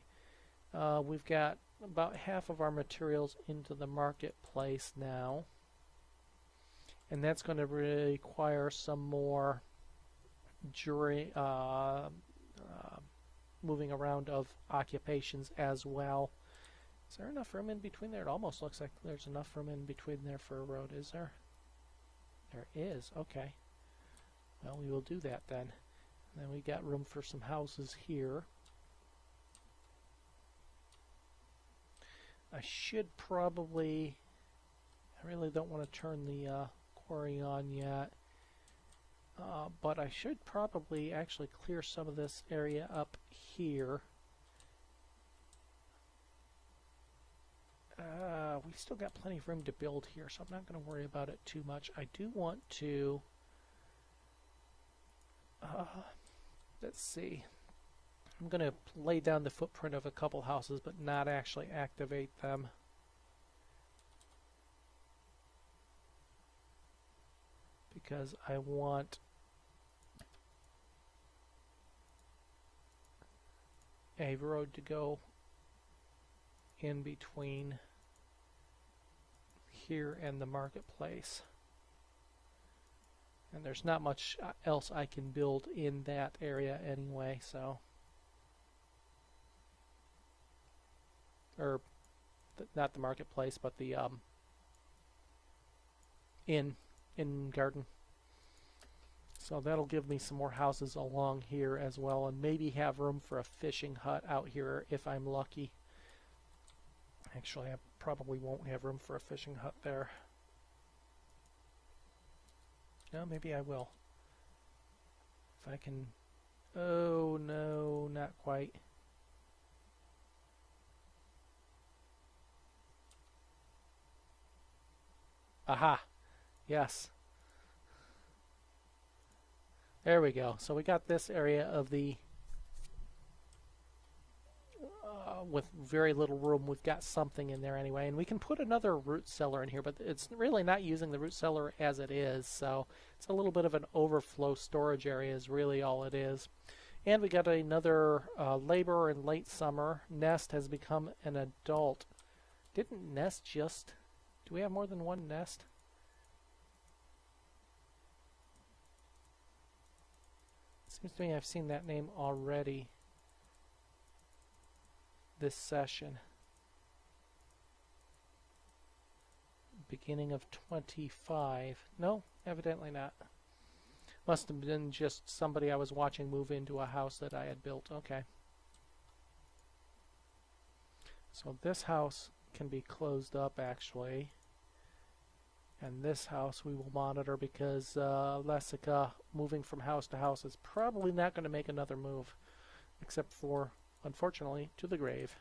We've got about half of our materials into the marketplace now, and that's going to require some more moving around of occupations as well. Is there enough room in between there? It almost looks like there's enough room in between there for a road, is there? There is, okay. Well, we will do that then. And then we got room for some houses here. I should probably, I really don't want to turn the quarry on yet, but I should probably actually clear some of this area up here. We still got plenty of room to build here, so I'm not going to worry about it too much. I do want to, let's see, I'm going to lay down the footprint of a couple houses but not actually activate them. Because I want a road to go in between here and the marketplace. And there's not much else I can build in that area anyway, so. Or, not the marketplace, but the inn garden. So that'll give me some more houses along here as well, and maybe have room for a fishing hut out here if I'm lucky. Actually, I probably won't have room for a fishing hut there. No, maybe I will. If I can... Oh, no, not quite. Aha! Yes. There we go. So we got this area of the... with very little room, we've got something in there anyway, and we can put another root cellar in here, but it's really not using the root cellar as it is, so it's a little bit of an overflow storage area is really all it is. And we got another laborer in late summer. Nest has become an adult. Didn't Nest just... Do we have more than one Nest? Seems to me I've seen that name already this session. Beginning of 25. No, evidently not. Must have been just somebody I was watching move into a house that I had built. Okay. So this house can be closed up actually. And this house we will monitor because Lessica moving from house to house is probably not going to make another move. Except for, unfortunately, to the grave.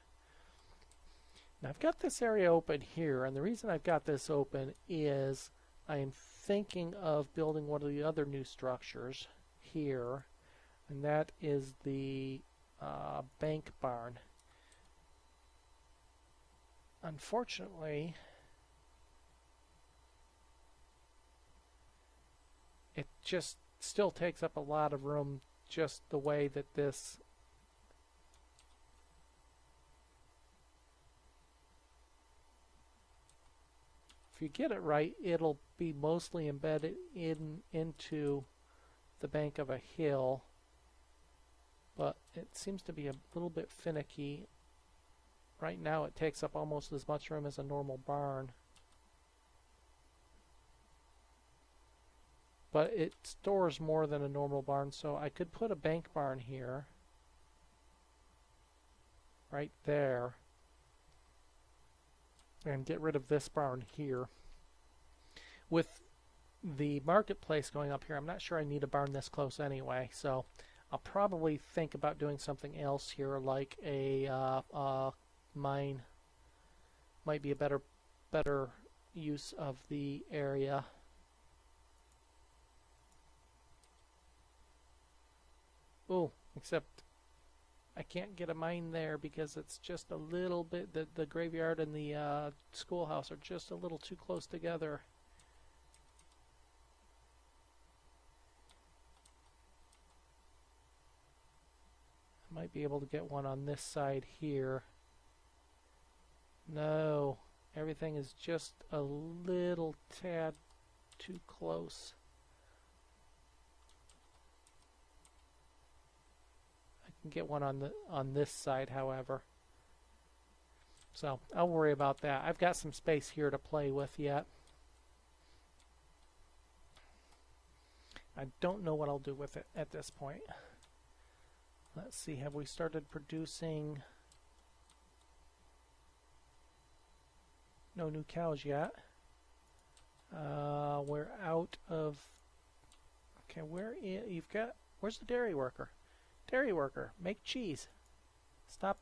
Now I've got this area open here, and the reason I've got this open is I am thinking of building one of the other new structures here, and that is the bank barn. Unfortunately, it just still takes up a lot of room just the way that this if you get it right, it'll be mostly embedded into the bank of a hill, but it seems to be a little bit finicky. Right now it takes up almost as much room as a normal barn. But it stores more than a normal barn, so I could put a bank barn here, right there, and get rid of this barn here. With the marketplace going up here, I'm not sure I need a barn this close anyway, so I'll probably think about doing something else here, like a mine. Might be a better use of the area. Oh, except I can't get a mine there because it's just a little bit, the graveyard and the schoolhouse are just a little too close together. I might be able to get one on this side here. No, everything is just a little tad too close. Can get one on this side, however. So I'll worry about that. I've got some space here to play with yet. I don't know what I'll do with it at this point. Let's see, have we started producing? No new cows yet. We're out of. Okay, where's the dairy worker? Dairy worker, make cheese. Stop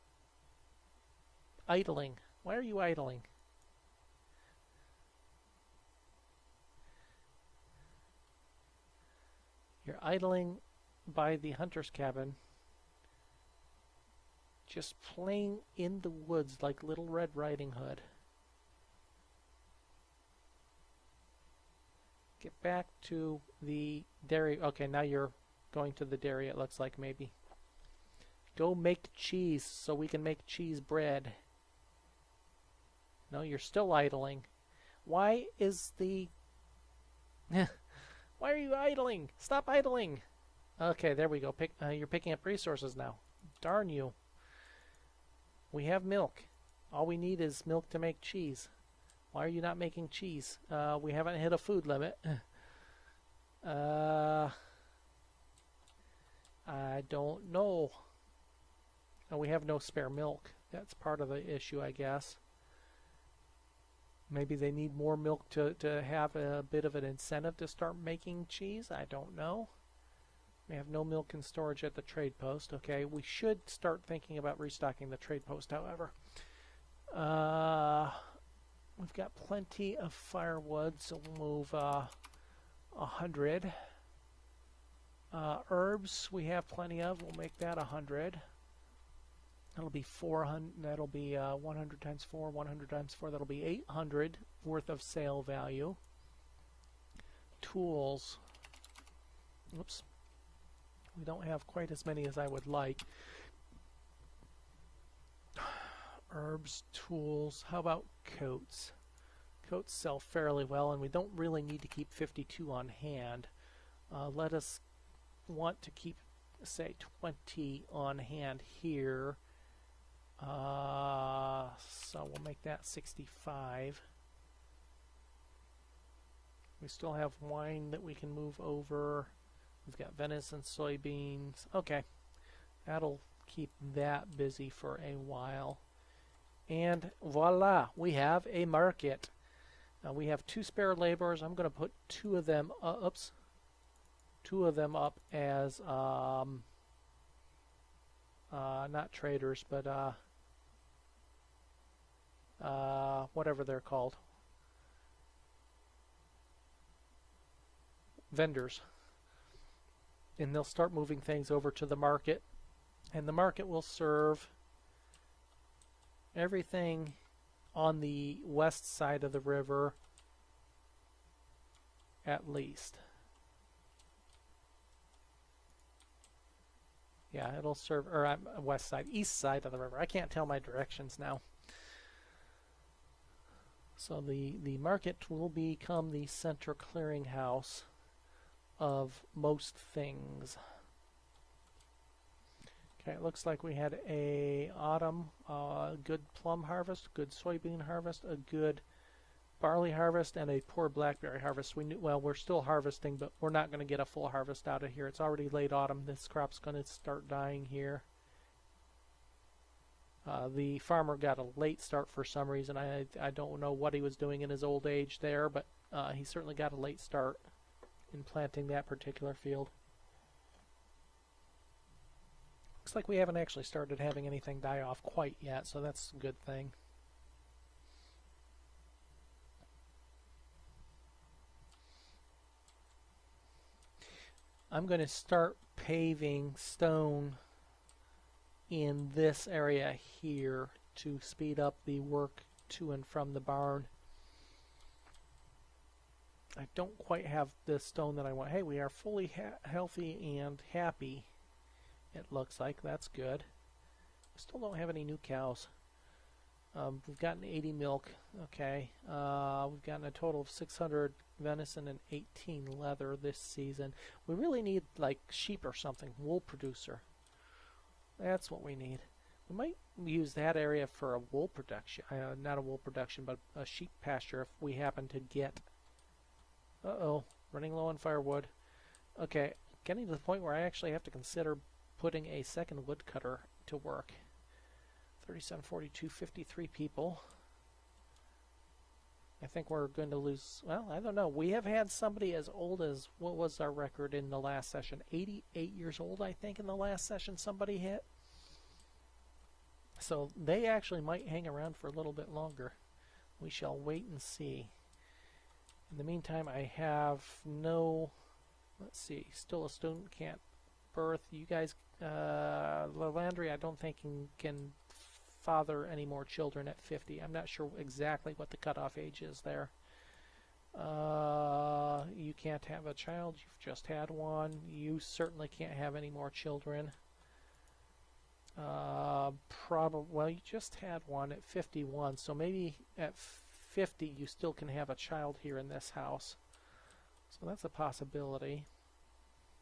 idling. Why are you idling? You're idling by the hunter's cabin, just playing in the woods like Little Red Riding Hood. Get back to the dairy. Okay, now you're going to the dairy, it looks like, maybe. Go make cheese so we can make cheese bread. No, you're still idling. Why is the... Why are you idling? Stop idling! Okay, there we go. You're picking up resources now. Darn you. We have milk. All we need is milk to make cheese. Why are you not making cheese? We haven't hit a food limit. I don't know. We have no spare milk. That's part of the issue, I guess. Maybe they need more milk to have a bit of an incentive to start making cheese. I don't know. We have no milk in storage at the trade post. Okay, we should start thinking about restocking the trade post, however. We've got plenty of firewood, so we'll move 100. Herbs we have plenty of. We'll make that 100. That'll be 400. That'll be 100 times 4. 100 times 4. That'll be 800 worth of sale value. Tools. Oops. We don't have quite as many as I would like. Herbs, tools. How about coats? Coats sell fairly well, and we don't really need to keep 52 on hand. Let us want to keep, say, 20 on hand here. So we'll make that 65. We still have wine that we can move over. We've got venison, soybeans. Okay, that'll keep that busy for a while. And voila, we have a market. We have 2 spare laborers. I'm going to put 2 of them up. 2 of them up as not traders, but whatever they're called, vendors. And they'll start moving things over to the market, and the market will serve everything on the west side of the river, at least. Yeah, it'll serve, or west side, east side of the river. I can't tell my directions now. So the market will become the center clearinghouse of most things. Okay, it looks like we had a autumn, good plum harvest, good soybean harvest, a good barley harvest, and a poor blackberry harvest. We knew, well, we're still harvesting, but we're not going to get a full harvest out of here. It's already late autumn. This crop's going to start dying here. The farmer got a late start for some reason. I don't know what he was doing in his old age there, but he certainly got a late start in planting that particular field. Looks like we haven't actually started having anything die off quite yet, so that's a good thing. I'm going to start paving stone in this area here to speed up the work to and from the barn. I don't quite have the stone that I want. Hey, we are fully healthy and happy. It looks like that's good. We still don't have any new cows. We've gotten 80 milk. Okay. We've gotten a total of 600 venison and 18 leather this season. We really need like sheep or something. Wool producer. That's what we need. We might use that area for a wool production. Not a wool production, but a sheep pasture if we happen to get... Uh-oh. Running low on firewood. Okay. Getting to the point where I actually have to consider putting a second woodcutter to work. 37, 42, 53 people. I think we're going to lose... Well, I don't know. We have had somebody as old as... What was our record in the last session? 88 years old, I think, in the last session somebody hit. So they actually might hang around for a little bit longer. We shall wait and see. In the meantime, I have no... Let's see. Still a student, can't birth. You guys... Landry, I don't think can father any more children at 50. I'm not sure exactly what the cutoff age is there. You can't have a child. You've just had one. You certainly can't have any more children. Well, you just had one at 51, so maybe at 50 you still can have a child here in this house. So that's a possibility.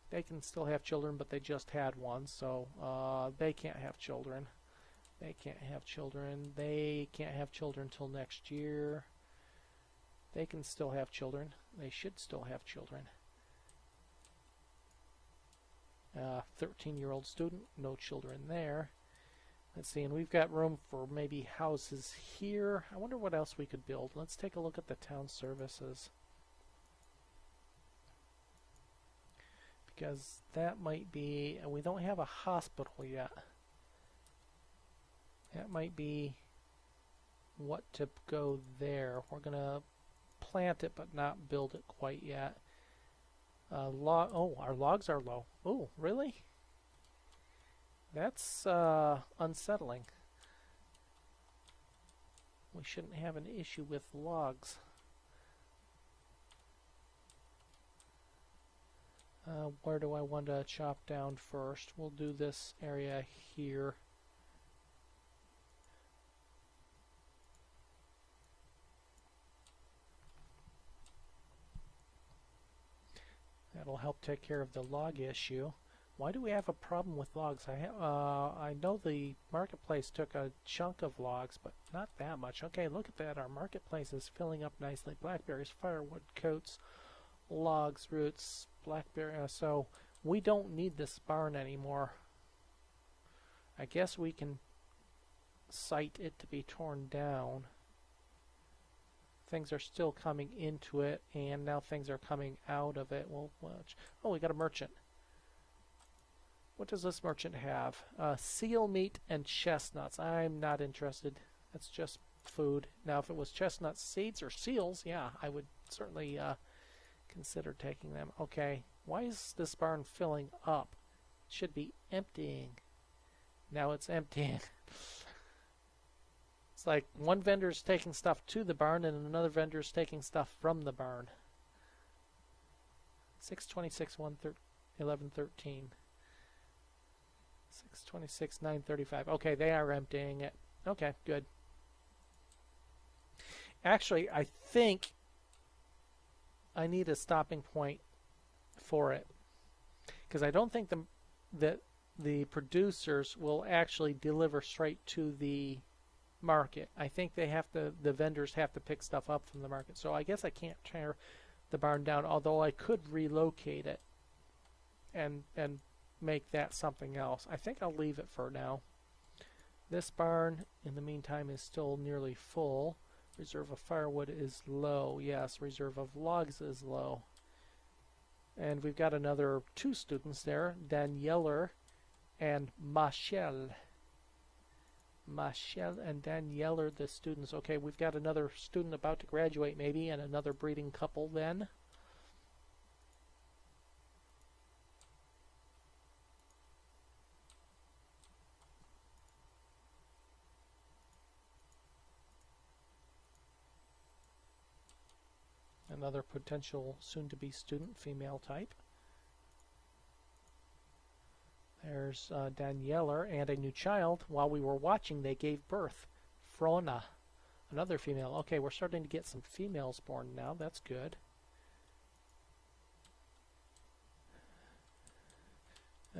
They can still have children, but they just had one, so they can't have children. They can't have children. They can't have children till next year. They can still have children. They should still have children. 13-year-old student, no children there. Let's see, and we've got room for maybe houses here. I wonder what else we could build. Let's take a look at the town services. Because that might be, and we don't have a hospital yet. That might be what to go there. We're going to plant it but not build it quite yet. Oh, our logs are low. Oh, really? That's unsettling. We shouldn't have an issue with logs. Where do I want to chop down first? We'll do this area here. That'll help take care of the log issue. Why do we have a problem with logs? I know the marketplace took a chunk of logs, but not that much. Okay, look at that. Our marketplace is filling up nicely. Blackberries, firewood, coats, logs, roots, blackberry. So we don't need this barn anymore. I guess we can cite it to be torn down. Things are still coming into it, and now things are coming out of it. We'll watch. Oh, we got a merchant. What does this merchant have? Seal meat and chestnuts. I'm not interested. That's just food. Now, if it was chestnut seeds or seals, yeah, I would certainly consider taking them. Okay, why is this barn filling up? It should be emptying. Now it's emptying. It's like one vendor's taking stuff to the barn and another vendor's taking stuff from the barn. 626, 1113. 626, 935. Okay, they are emptying it. Okay, good. Actually, I think I need a stopping point for it, because I don't think that the producers will actually deliver straight to the market. I think the vendors have to pick stuff up from the market. So I guess I can't tear the barn down, although I could relocate it and make that something else. I think I'll leave it for now. This barn, in the meantime, is still nearly full. Reserve of firewood is low. Yes, reserve of logs is low. And we've got another 2 students there, Danieler and Machel. Machel and Danielle are the students. Okay, we've got another student about to graduate maybe, and another breeding couple then. Another potential soon-to-be student, female type. There's Danielle and a new child. While we were watching, they gave birth. Frona, another female. Okay, we're starting to get some females born now. That's good.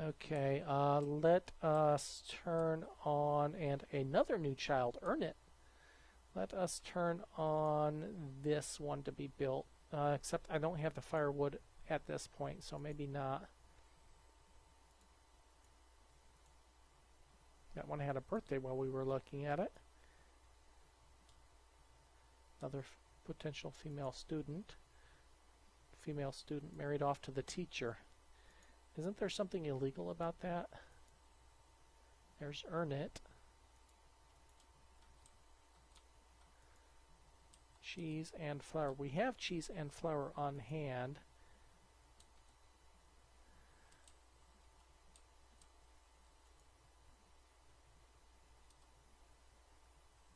Okay, let us turn on, and another new child, earn it. Let us turn on this one to be built, except I don't have the firewood at this point, so maybe not. That one had a birthday while we were looking at it. Another potential female student. Female student married off to the teacher. Isn't there something illegal about that? There's earn it. Cheese and flour. We have cheese and flour on hand.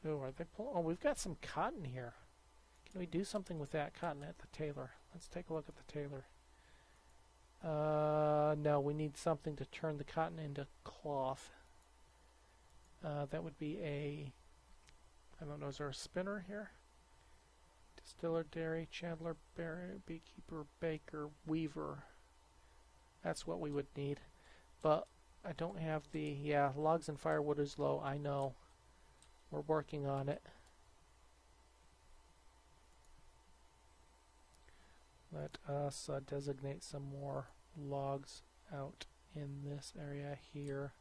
Oh, are they pulling? Oh, we've got some cotton here. Can we do something with that cotton at the tailor? Let's take a look at the tailor. No, we need something to turn the cotton into cloth. That would be a, I don't know, is there a spinner here? Distiller, dairy, chandler, beekeeper, baker, weaver. That's what we would need. But I don't have the, yeah, logs and firewood is low, I know. We're working on it. Let us designate some more logs out in this area here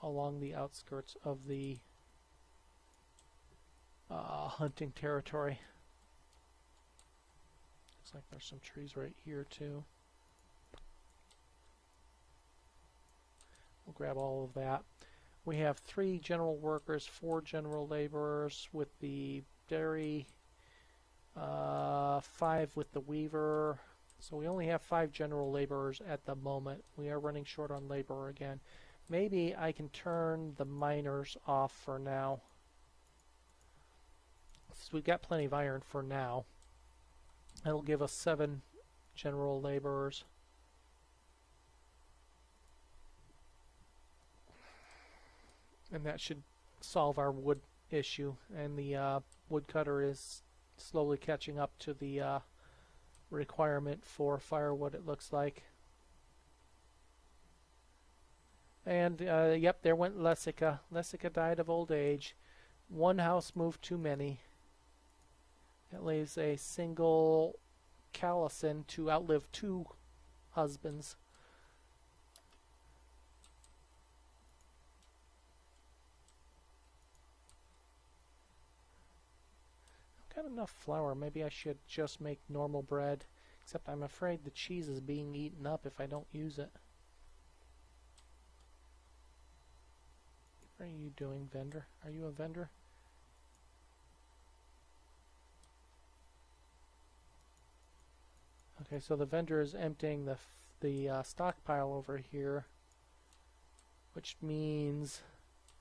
along the outskirts of the hunting territory. Looks like there's some trees right here too. We'll grab all of that. We have 3 general workers, 4 general laborers with the dairy, 5 with the weaver. So we only have 5 general laborers at the moment. We are running short on labor again. Maybe I can turn the miners off for now. So we've got plenty of iron for now. That'll give us 7 general laborers. And that should solve our wood issue. And the woodcutter is slowly catching up to the requirement for firewood, it looks like. And yep, there went Lessica. Lessica died of old age. 1 house moved too many. That leaves a single Callison to outlive 2 husbands. Got enough flour. Maybe I should just make normal bread. Except I'm afraid the cheese is being eaten up if I don't use it. What are you doing, vendor? Are you a vendor? Okay, so the vendor is emptying the stockpile over here, which means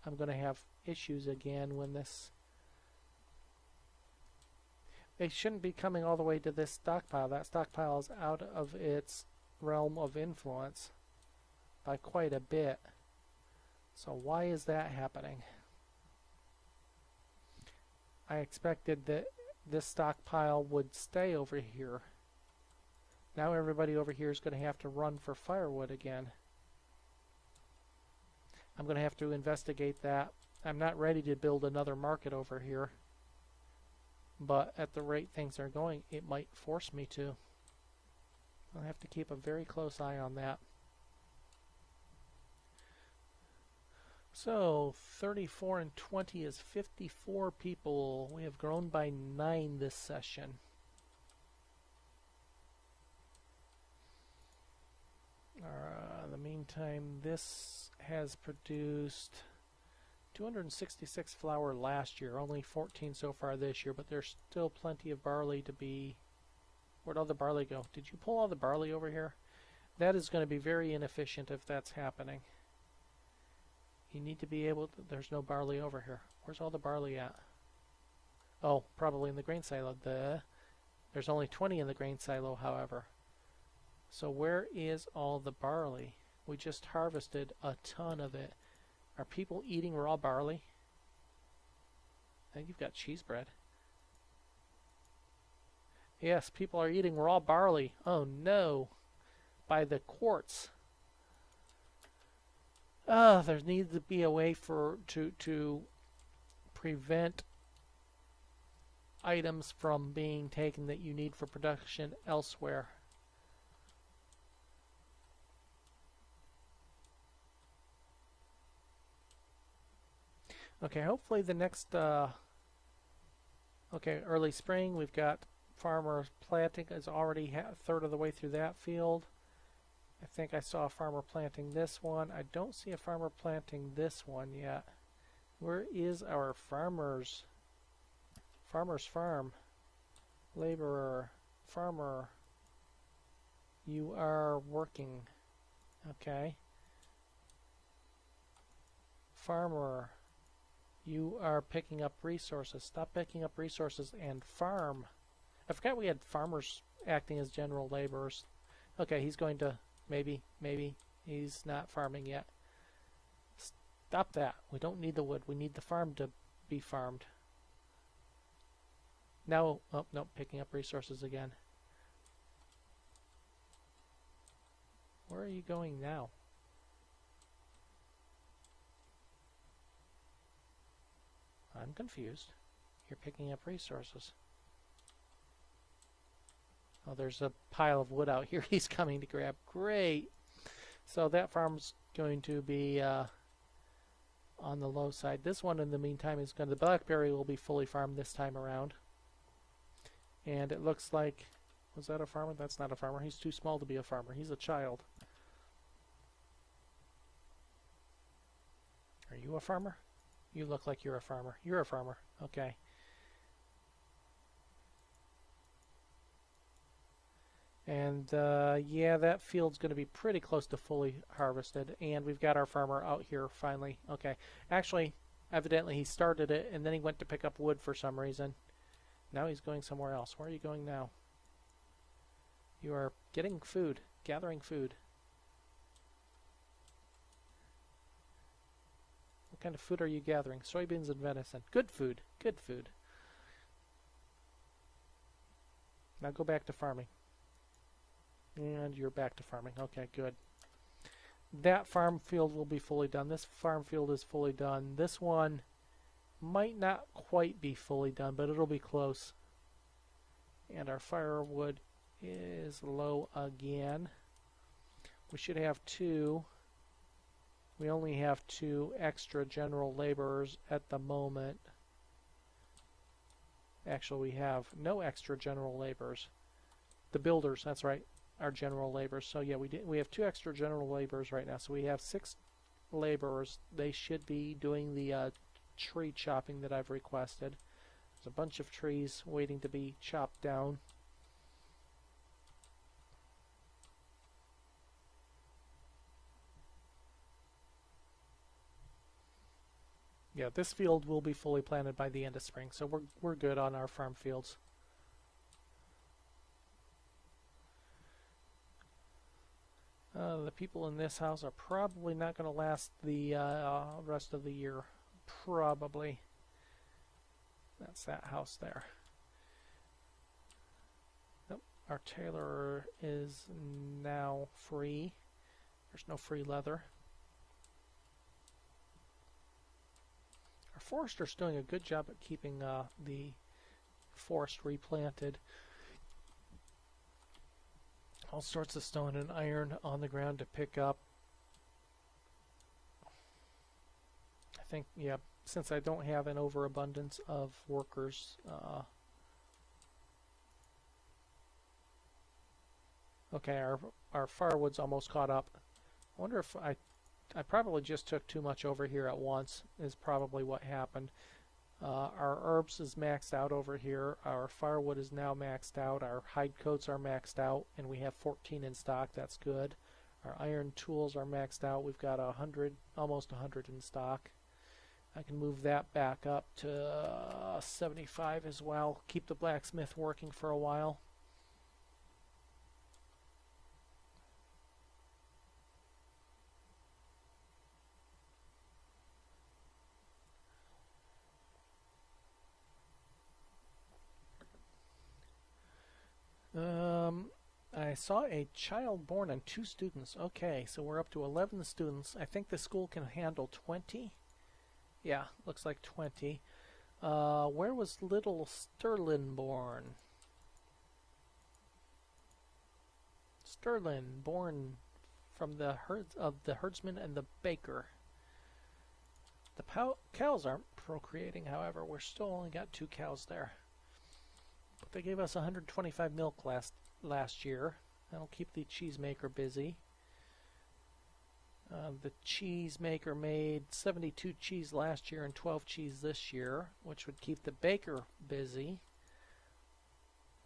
I'm going to have issues again when this... They shouldn't be coming all the way to this stockpile. That stockpile is out of its realm of influence by quite a bit. So why is that happening? I expected that this stockpile would stay over here. Now everybody over here is going to have to run for firewood again. I'm going to have to investigate that. I'm not ready to build another market over here, but at the rate things are going, it might force me to. I'll have to keep a very close eye on that. So 34 and 20 is 54 people. We have grown by 9 this session. In the meantime, this has produced 266 flour last year, only 14 so far this year, but there's still plenty of barley to be... Where'd all the barley go? Did you pull all the barley over here? That is going to be very inefficient if that's happening. You need to be able to... There's no barley over here. Where's all the barley at? Oh, probably in the grain silo. There's only 20 in the grain silo, however. So where is all the barley? We just harvested a ton of it. Are people eating raw barley? I think you've got cheese bread. Yes, people are eating raw barley. Oh no. By the quarts. There needs to be a way to prevent items from being taken that you need for production elsewhere. Okay, hopefully the next early spring, we've got farmer planting is already a third of the way through that field. I think I saw a farmer planting this one. I don't see a farmer planting this one yet. Where is our farmer's farm? Laborer, farmer, you are working. Okay. Farmer, you are picking up resources. Stop picking up resources and farm. I forgot we had farmers acting as general laborers. Okay, he's going to... Maybe he's not farming yet. Stop that. We don't need the wood. We need the farm to be farmed. Now, oh, no, picking up resources again. Where are you going now? I'm confused. You're picking up resources. Oh, there's a pile of wood out here he's coming to grab. Great! So that farm's going to be on the low side. This one, in the meantime, is going to... The blackberry will be fully farmed this time around. And it looks like... Was that a farmer? That's not a farmer. He's too small to be a farmer. He's a child. Are you a farmer? You look like you're a farmer. You're a farmer. Okay. And yeah, that field's going to be pretty close to fully harvested. And we've got our farmer out here finally. Okay. Actually, evidently he started it and then he went to pick up wood for some reason. Now he's going somewhere else. Where are you going now? You are getting food. Gathering food. What kind of food are you gathering? Soybeans and venison. Good food. Good food. Now go back to farming. And you're back to farming. Okay, good. That farm field will be fully done. This farm field is fully done. This one might not quite be fully done, but it'll be close. And our firewood is low again. We should have 2. We only have 2 extra general laborers at the moment. Actually, we have no extra general laborers. The builders, that's right, are general laborers. So yeah, we have 2 extra general laborers right now. So we have 6 laborers. They should be doing the tree chopping that I've requested. There's a bunch of trees waiting to be chopped down. Yeah, this field will be fully planted by the end of spring, so we're good on our farm fields. The people in this house are probably not going to last the rest of the year. Probably. That's that house there. Nope. Our tailor is now free. There's no free leather. Our forester's doing a good job at keeping the forest replanted. All sorts of stone and iron on the ground to pick up. I think, yeah, since I don't have an overabundance of workers, okay, our firewood's almost caught up. I wonder if I probably just took too much over here at once, is probably what happened. Our herbs is maxed out over here. Our firewood is now maxed out. Our hide coats are maxed out, and we have 14 in stock. That's good. Our iron tools are maxed out. We've got 100, almost 100 in stock. I can move that back up to 75 as well. Keep the blacksmith working for a while. I saw a child born and 2 students. Okay, so we're up to 11 students. I think the school can handle 20. Yeah, looks like 20. Where was little Sterling born? Sterling, born from the herdsman and the baker. The cows aren't procreating, however. We're still only got 2 cows there. But they gave us 125 milk last year. That'll keep the cheesemaker busy. The cheesemaker made 72 cheese last year and 12 cheese this year, which would keep the baker busy.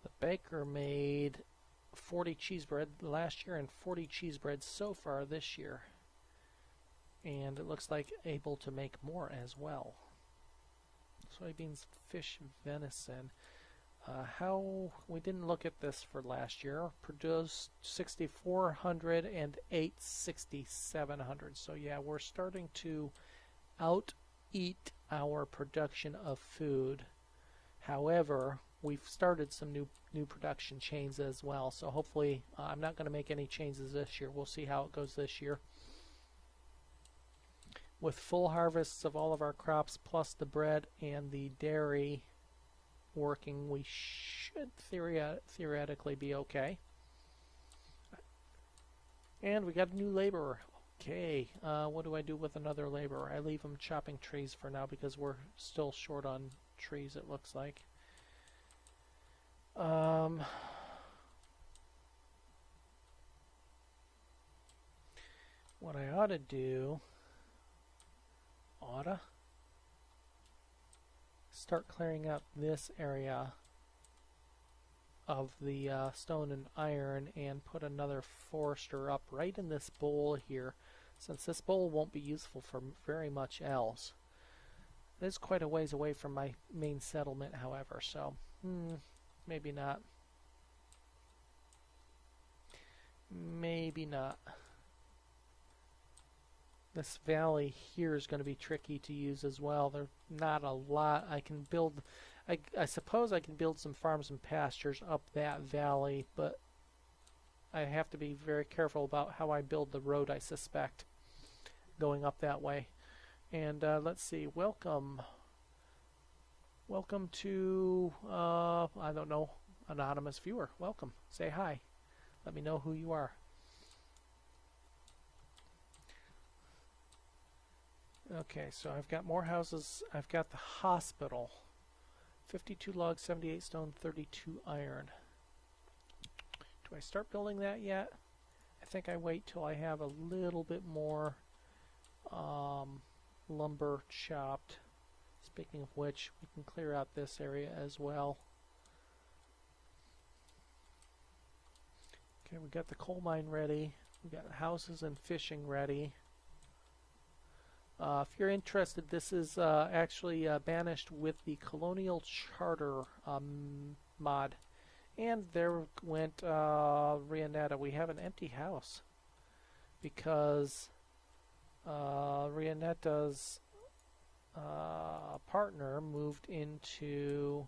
The baker made 40 cheese bread last year and 40 cheese bread so far this year. And it looks like able to make more as well. Soybeans, fish, venison. How we didn't look at this for last year. Produced 6,400 and ate 6,700. So yeah, we're starting to out-eat our production of food. However, we've started some new production chains as well. So hopefully, I'm not going to make any changes this year. We'll see how it goes this year. With full harvests of all of our crops, plus the bread and the dairy working, we should theoretically be okay. And we got a new laborer. Okay, what do I do with another laborer? I leave him chopping trees for now because we're still short on trees, it looks like. What I ought to do, start clearing up this area of the stone and iron and put another forester up right in this bowl here, since this bowl won't be useful for very much else. It is quite a ways away from my main settlement, however, so maybe not. Maybe not. This valley here is going to be tricky to use as well. There's not a lot I can build. I suppose I can build some farms and pastures up that valley, but I have to be very careful about how I build the road, I suspect, going up that way. And let's see, welcome to, I don't know, anonymous viewer. Welcome. Say hi. Let me know who you are. Okay, so I've got more houses. I've got the hospital. 52 logs, 78 stone, 32 iron. Do I start building that yet? I think I wait till I have a little bit more lumber chopped. Speaking of which, we can clear out this area as well. Okay, we got the coal mine ready. We got houses and fishing ready. If you're interested, this is actually Banished with the Colonial Charter mod. And there went Rianetta. We have an empty house. because Rianetta's partner moved into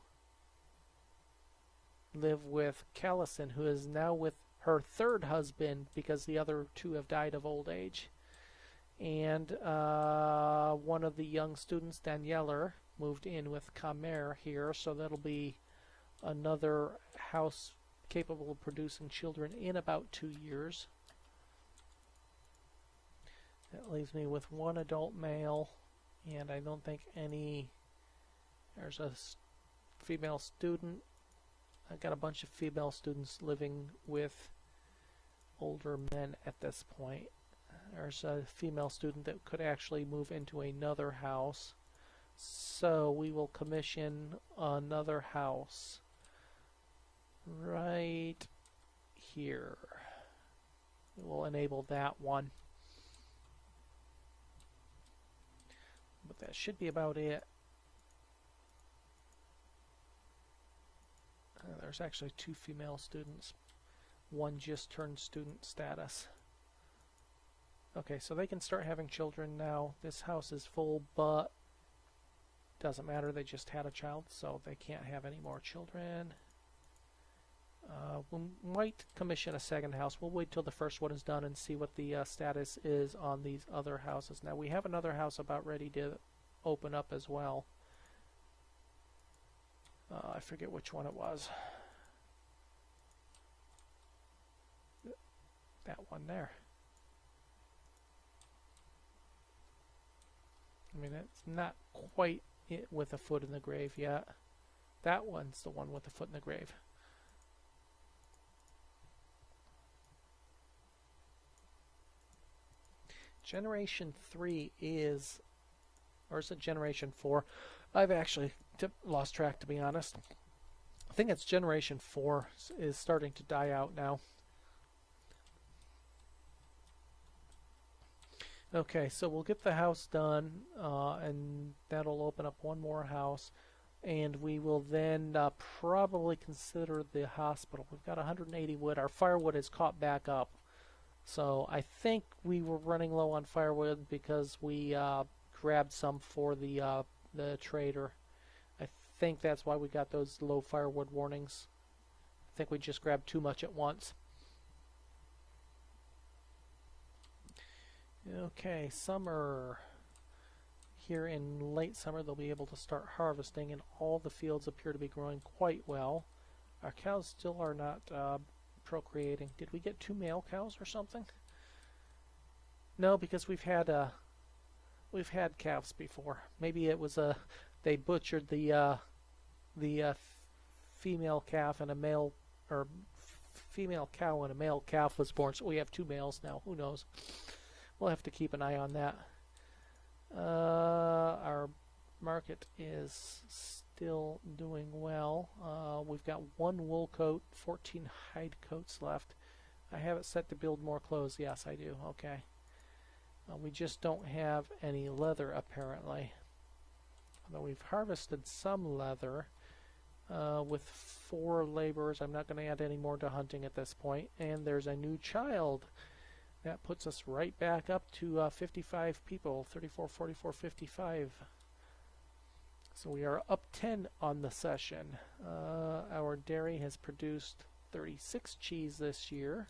live with Callison, who is now with her third husband because the other two have died of old age. And one of the young students, Danieler, moved in with Kamer here, so that'll be another house capable of producing children in about 2 years. That leaves me with one adult male, and I don't think any... There's a female student. I've got a bunch of female students living with older men at this point. There's a female student that could actually move into another house. So we will commission another house right here. We'll enable that one. But that should be about it. There's actually 2 female students. One just turned student status. Okay, so they can start having children now. This house is full, but doesn't matter. They just had a child, so they can't have any more children. We might commission a second house. We'll wait till the first one is done and see what the status is on these other houses. Now, we have another house about ready to open up as well. I forget which one it was. That one there. I mean, it's not quite it with a foot in the grave yet. That one's the one with the foot in the grave. Generation 3 is, or is it Generation 4? I've actually lost track, to be honest. I think it's Generation 4 is starting to die out now. Okay, so we'll get the house done, and that'll open up one more house, and we will then probably consider the hospital. We've got 180 wood. Our firewood is caught back up, so I think we were running low on firewood because we grabbed some for the trader. I think that's why we got those low firewood warnings. I think we just grabbed too much at once. Okay, summer. Here in late summer they'll be able to start harvesting, and all the fields appear to be growing quite well. Our cows still are not procreating. Did we get 2 male cows or something? No, because we've had calves before. Maybe it was they butchered the female calf and a male, or female cow and a male calf was born, so we have 2 males now. Who knows? We'll have to keep an eye on that. Our market is still doing well. We've got 1 wool coat, 14 hide coats left. I have it set to build more clothes. Yes, I do. Okay. We just don't have any leather, apparently. Although we've harvested some leather with 4 laborers. I'm not going to add any more to hunting at this point. And there's a new child. That puts us right back up to 55 people, 34, 44, 55. So we are up 10 on the session. Our dairy has produced 36 cheese this year.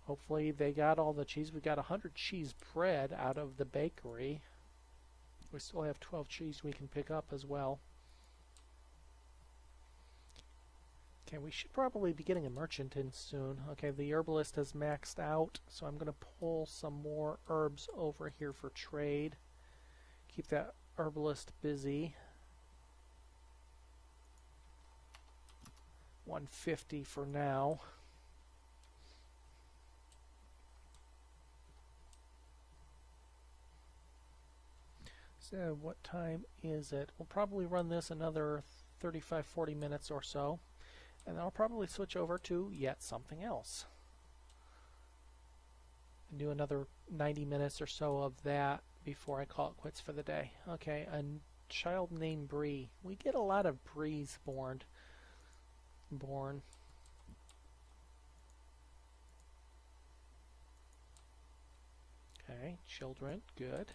Hopefully they got all the cheese. We got 100 cheese bread out of the bakery. We still have 12 cheese we can pick up as well. Okay, we should probably be getting a merchant in soon. Okay, the herbalist has maxed out, so I'm going to pull some more herbs over here for trade. Keep that herbalist busy. 150 for now. So what time is it? We'll probably run this another 35-40 minutes or so. And I'll probably switch over to yet something else. And do another 90 minutes or so of that before I call it quits for the day. Okay, a child named Bree. We get a lot of Brees born. Okay, children, good.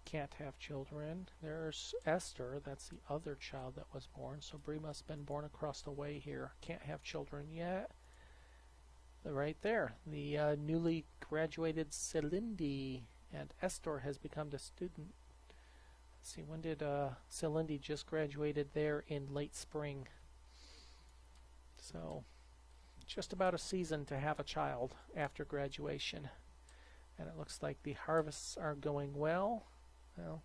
Can't have children. There's Esther, that's the other child that was born. So Bree must have been born across the way here. Can't have children yet. Right there, the newly graduated Celindy, and Esther has become the student. Let's see, when did Celindy just graduated there in late spring? So just about a season to have a child after graduation. And it looks like the harvests are going well. Well,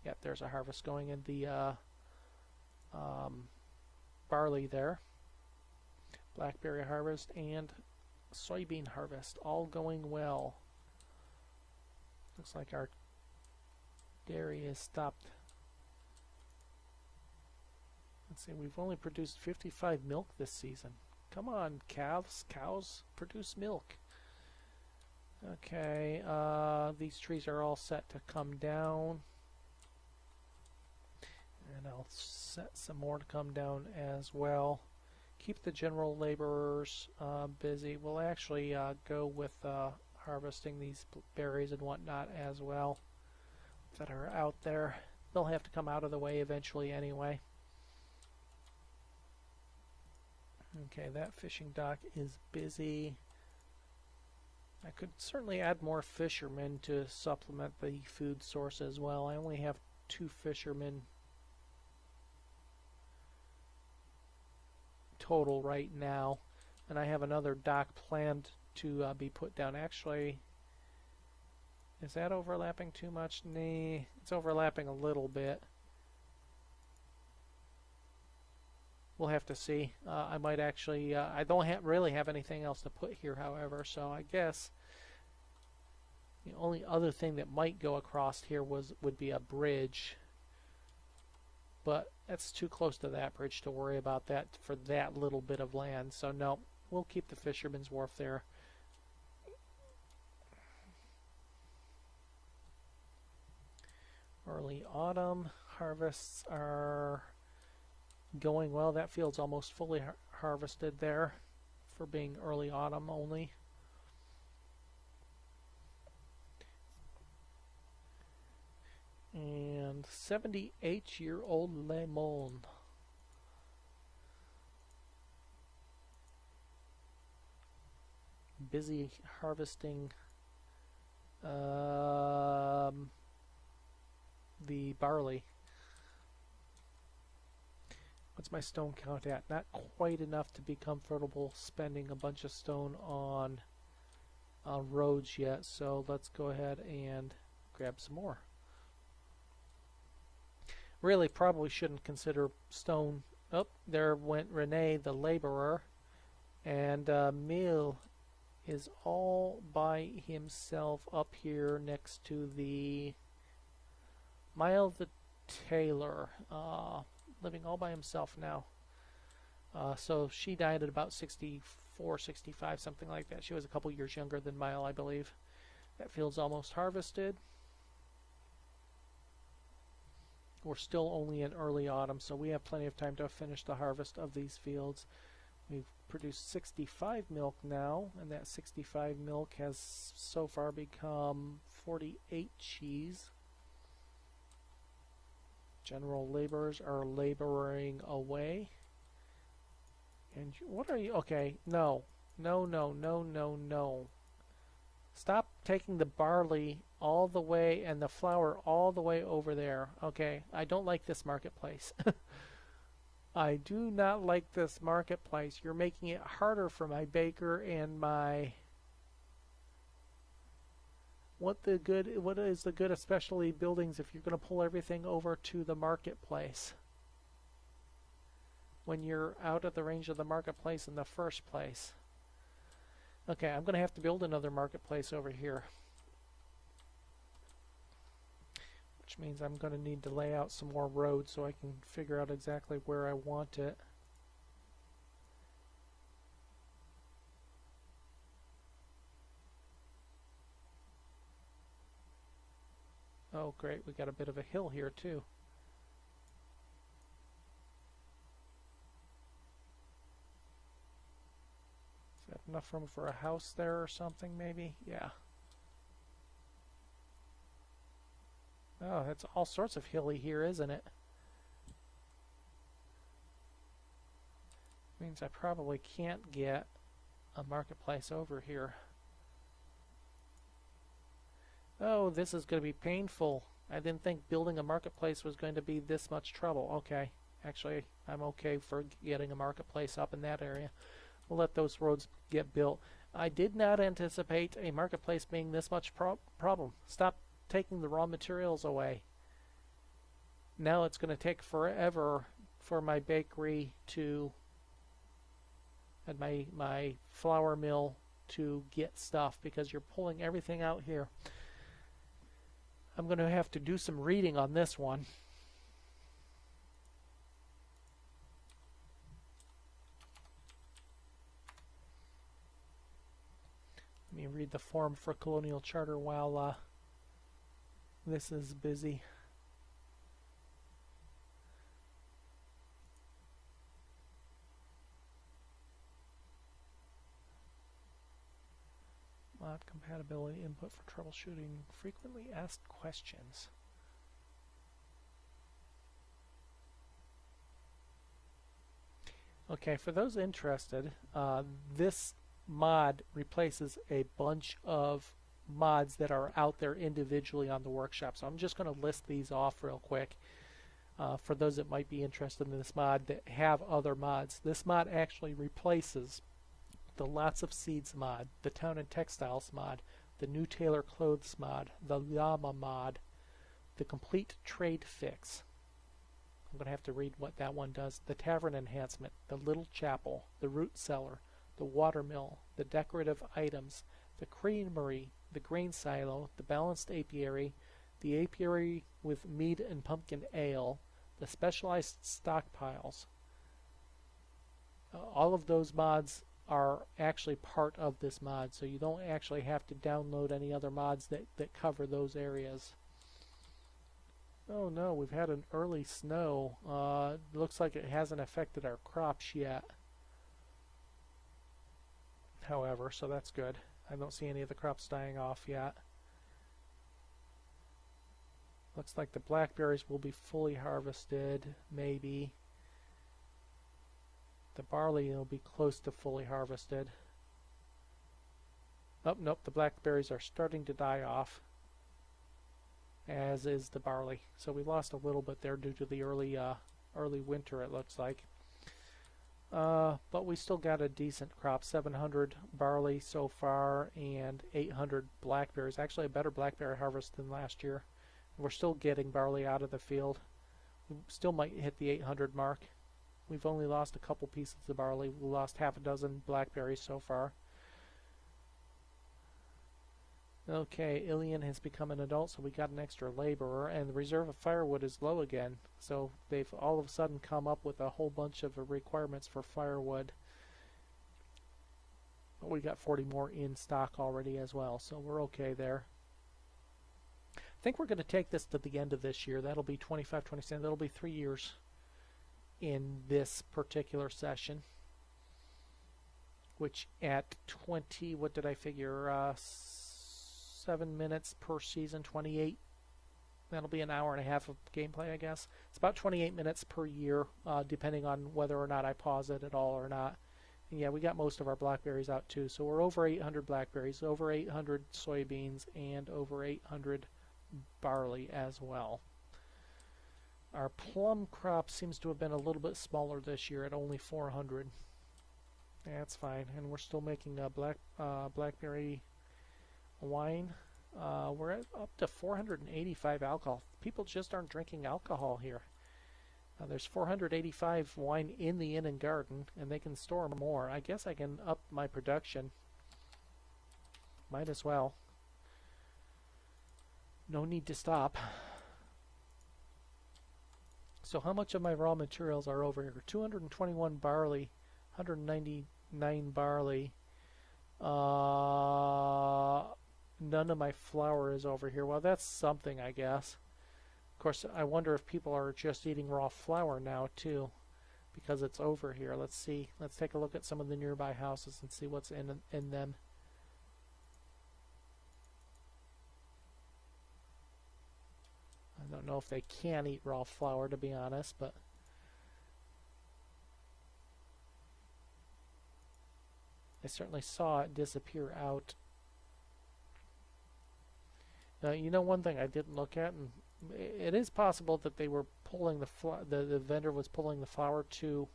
yep, there's a harvest going in the barley there. Blackberry harvest and soybean harvest, all going well. Looks like our dairy has stopped. Let's see, we've only produced 55 milk this season. Come on, cows, produce milk. Okay, these trees are all set to come down. And I'll set some more to come down as well. Keep the general laborers busy. We'll actually go with harvesting these berries and whatnot as well that are out there. They'll have to come out of the way eventually anyway. Okay, that fishing dock is busy. I could certainly add more fishermen to supplement the food source as well. I only have 2 fishermen total right now, and I have another dock planned to be put down. Actually, is that overlapping too much? Nah, it's overlapping a little bit. We'll have to see. I might actually, I don't really have anything else to put here, however, so I guess the only other thing that might go across here would be a bridge. But that's too close to that bridge to worry about that for that little bit of land. So no, we'll keep the Fisherman's Wharf there. Early autumn harvests are going well. That field's almost fully harvested there for being early autumn only. And 78-year-old lemon. Busy harvesting the barley. What's my stone count at? Not quite enough to be comfortable spending a bunch of stone on roads yet, so let's go ahead and grab some more. Really probably shouldn't consider stone. Oh, there went Renee the laborer, and Mill is all by himself up here next to the Mile the Tailor, living all by himself now. So she died at about 64, 65, something like that. She was a couple years younger than Mile, I believe. That field's almost harvested. We're still only in early autumn, so we have plenty of time to finish the harvest of these fields. We've produced 65 milk now, and that 65 milk has so far become 48 cheese. General laborers are laboring away. And what are you? Okay, no. Stop taking the barley all the way and the flour all the way over there. Okay, I don't like this marketplace. I do not like this marketplace. You're making it harder for my baker and my... What is the good of specialty buildings if you're going to pull everything over to the marketplace when you're out of the range of the marketplace in the first place? Okay, I'm going to have to build another marketplace over here, which means I'm going to need to lay out some more roads so I can figure out exactly where I want it. Oh great, we got a bit of a hill here too. Is that enough room for a house there or something maybe? Yeah. Oh, it's all sorts of hilly here, isn't it? Means I probably can't get a marketplace over here. Oh, this is going to be painful. I didn't think building a marketplace was going to be this much trouble. Okay, actually, I'm okay for getting a marketplace up in that area. We'll let those roads get built. I did not anticipate a marketplace being this much problem. Stop taking the raw materials away. Now it's going to take forever for my bakery to and my flour mill to get stuff because you're pulling everything out here. I'm going to have to do some reading on this one. Let me read the form for Colonial Charter while this is busy. Mod compatibility input for troubleshooting frequently asked questions. Okay, for those interested, this mod replaces a bunch of mods that are out there individually on the workshop. So I'm just going to list these off real quick for those that might be interested in this mod that have other mods. This mod actually replaces the Lots of Seeds mod, the Town and Textiles mod, the New Tailor Clothes mod, the Llama mod, the Complete Trade Fix. I'm going to have to read what that one does. The Tavern Enhancement, the Little Chapel, the Root Cellar, the Watermill, the Decorative Items, the Creamery, the Grain Silo, the Balanced Apiary, the Apiary with Mead and Pumpkin Ale, the Specialized Stockpiles. All of those mods are actually part of this mod, so you don't actually have to download any other mods that cover those areas. Oh no, we've had an early snow. Looks like it hasn't affected our crops yet. However, so that's good. I don't see any of the crops dying off yet. Looks like the blackberries will be fully harvested, maybe. The barley will be close to fully harvested. Oh, nope, the blackberries are starting to die off, as is the barley. So we lost a little bit there due to the early winter, it looks like. But we still got a decent crop, 700 barley so far and 800 blackberries. Actually a better blackberry harvest than last year. We're still getting barley out of the field. We still might hit the 800 mark. We've only lost a couple pieces of barley. We lost half a dozen blackberries so far. Okay, Ilian has become an adult, so we got an extra laborer, and the reserve of firewood is low again. So they've all of a sudden come up with a whole bunch of requirements for firewood. But we got 40 more in stock already as well, so we're okay there. I think we're going to take this to the end of this year. That'll be 25, 27. That'll be 3 years in this particular session, which at 20, what did I figure, 7 minutes per season, 28, that'll be an hour and a half of gameplay, I guess. It's about 28 minutes per year, depending on whether or not I pause it at all or not. And yeah, we got most of our blackberries out too, so we're over 800 blackberries, over 800 soybeans, and over 800 barley as well. Our plum crop seems to have been a little bit smaller this year at only 400. That's fine, and we're still making blackberry wine. We're at up to 485 alcohol. People just aren't drinking alcohol here. There's 485 wine in the inn and garden, and they can store more. I guess I can up my production. Might as well. No need to stop. So how much of my raw materials are over here? 221 barley, 199 barley. None of my flour is over here. Well, that's something, I guess. Of course, I wonder if people are just eating raw flour now, too, because it's over here. Let's see. Let's take a look at some of the nearby houses and see what's in them. I don't know if they can eat raw flour, to be honest, but I certainly saw it disappear out. You know, one thing I didn't look at, and it is possible that they were pulling the vendor was pulling the flour to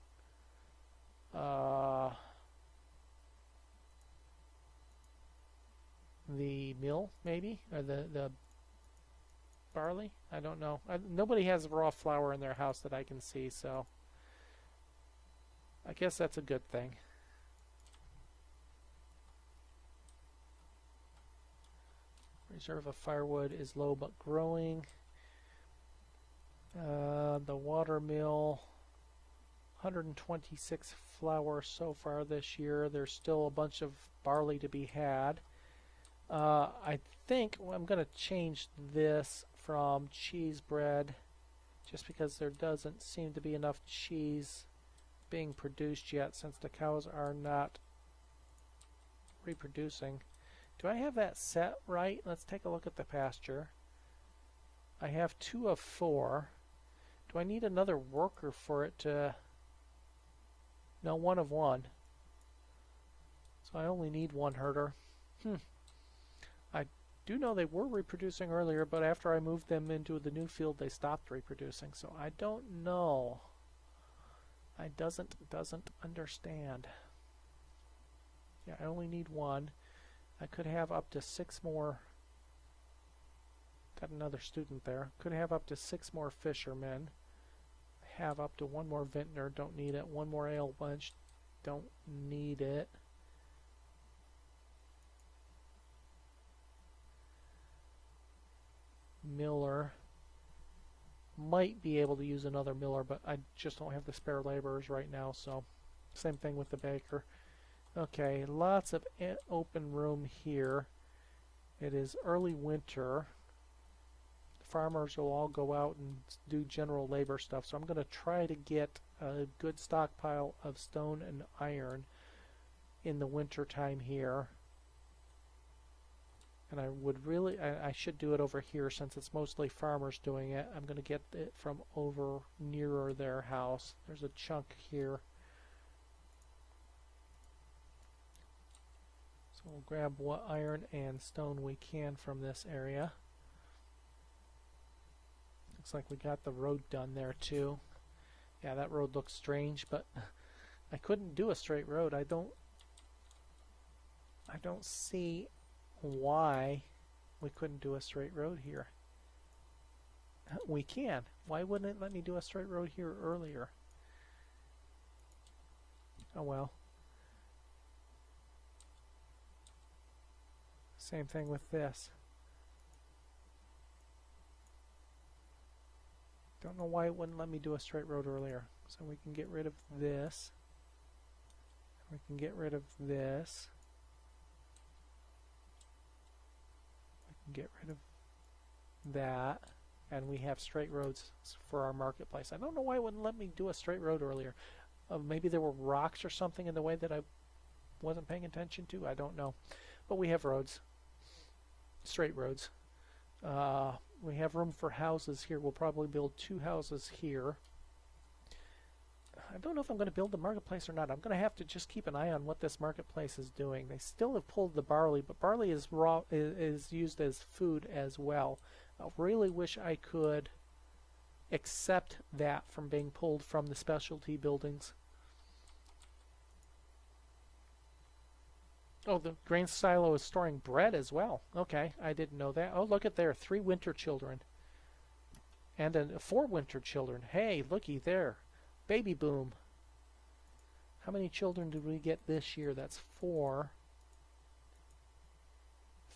the mill, maybe, or the barley. I don't know. Nobody has raw flour in their house that I can see, so I guess that's a good thing. Reserve of firewood is low but growing. The watermill, 126 flour so far this year. There's still a bunch of barley to be had. I think I'm going to change this from cheese bread just because there doesn't seem to be enough cheese being produced yet since the cows are not reproducing. Do I have that set right? Let's take a look at the pasture. I have 2 of 4. Do I need another worker for it to... No, 1 of 1. So I only need 1 herder. I do know they were reproducing earlier, but after I moved them into the new field, they stopped reproducing. So I don't know. I doesn't understand. Yeah, I only need 1. I could have up to 6 more. Got another student there. Could have up to 6 more fishermen. Have up to 1 more vintner. Don't need it. 1 more ale bunch. Don't need it. Miller. Might be able to use another miller, but I just don't have the spare laborers right now, so same thing with the baker. Okay, lots of open room here. It is early winter. The farmers will all go out and do general labor stuff, so I'm going to try to get a good stockpile of stone and iron in the winter time here. And I would really, I should do it over here since it's mostly farmers doing it. I'm going to get it from over nearer their house. There's a chunk here. So we'll grab what iron and stone we can from this area. Looks like we got the road done there too. Yeah, that road looks strange, but I couldn't do a straight road. I don't see why we couldn't do a straight road here. We can. Why wouldn't it let me do a straight road here earlier? Oh well. Same thing with this. Don't know why it wouldn't let me do a straight road earlier. So we can get rid of this. We can get rid of this. We can get rid of that. And we have straight roads for our marketplace. I don't know why it wouldn't let me do a straight road earlier. Maybe there were rocks or something in the way that I wasn't paying attention to. I don't know. But we have roads. Straight roads. We have room for houses here. We'll probably build 2 houses here. I don't know if I'm going to build the marketplace or not. I'm going to have to just keep an eye on what this marketplace is doing. They still have pulled the barley, but barley is raw, is used as food as well. I really wish I could accept that from being pulled from the specialty buildings. Oh, the grain silo is storing bread as well. Okay, I didn't know that. Oh, look at there. 3 winter children. And 4 winter children. Hey, looky there. Baby boom. How many children did we get this year? That's 4,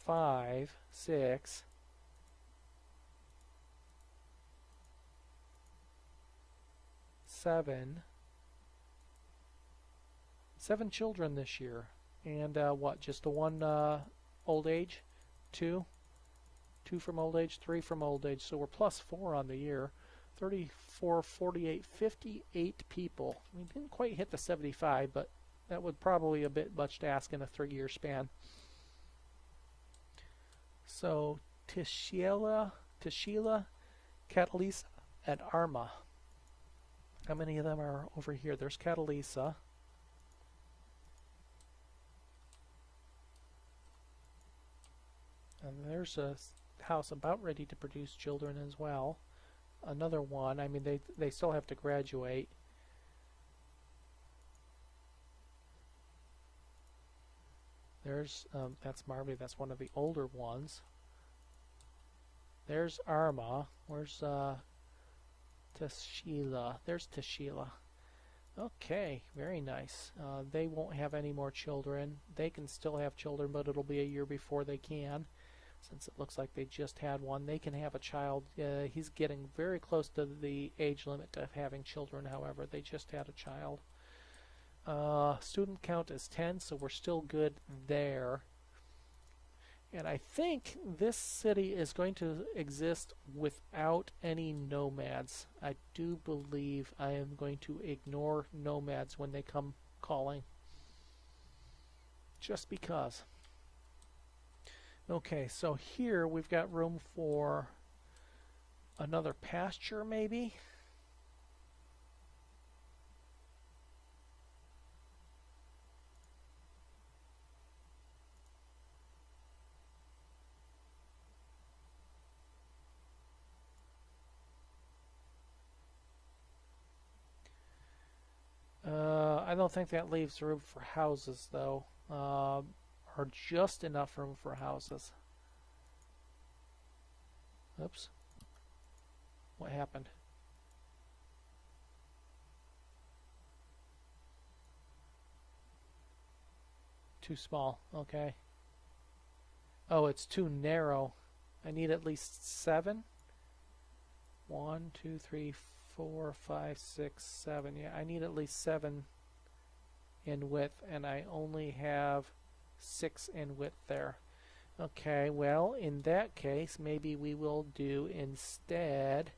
5, 6, 7. 7 children this year. And what, just the 1 old age? 2? 2 from old age, 3 from old age. So we're plus 4 on the year. 34, 48, 58 people. We didn't quite hit the 75, but that would probably be a bit much to ask in a 3-year span. So Tishila Catalisa and Arma. How many of them are over here? There's Catalisa. And there's a house about ready to produce children as well. Another one. I mean, they still have to graduate. There's that's Marby. That's one of the older ones. There's Arma. Where's Tashila? There's Tashila. Okay, very nice. They won't have any more children. They can still have children, but it'll be a year before they can. Since it looks like they just had one, they can have a child. He's getting very close to the age limit of having children, however. They just had a child. Student count is 10, so we're still good there. And I think this city is going to exist without any nomads. I do believe I am going to ignore nomads when they come calling. Just because. Okay, so here we've got room for another pasture, maybe? I don't think that leaves room for houses, though. Or just enough room for houses. Oops. What happened? Too small. Okay. Oh, it's too narrow. I need at least 7. 1, 2, 3, 4, 5, 6, 7. Yeah, I need at least 7 in width, and I only have 6 in width there. Okay, well, in that case, maybe we will do instead.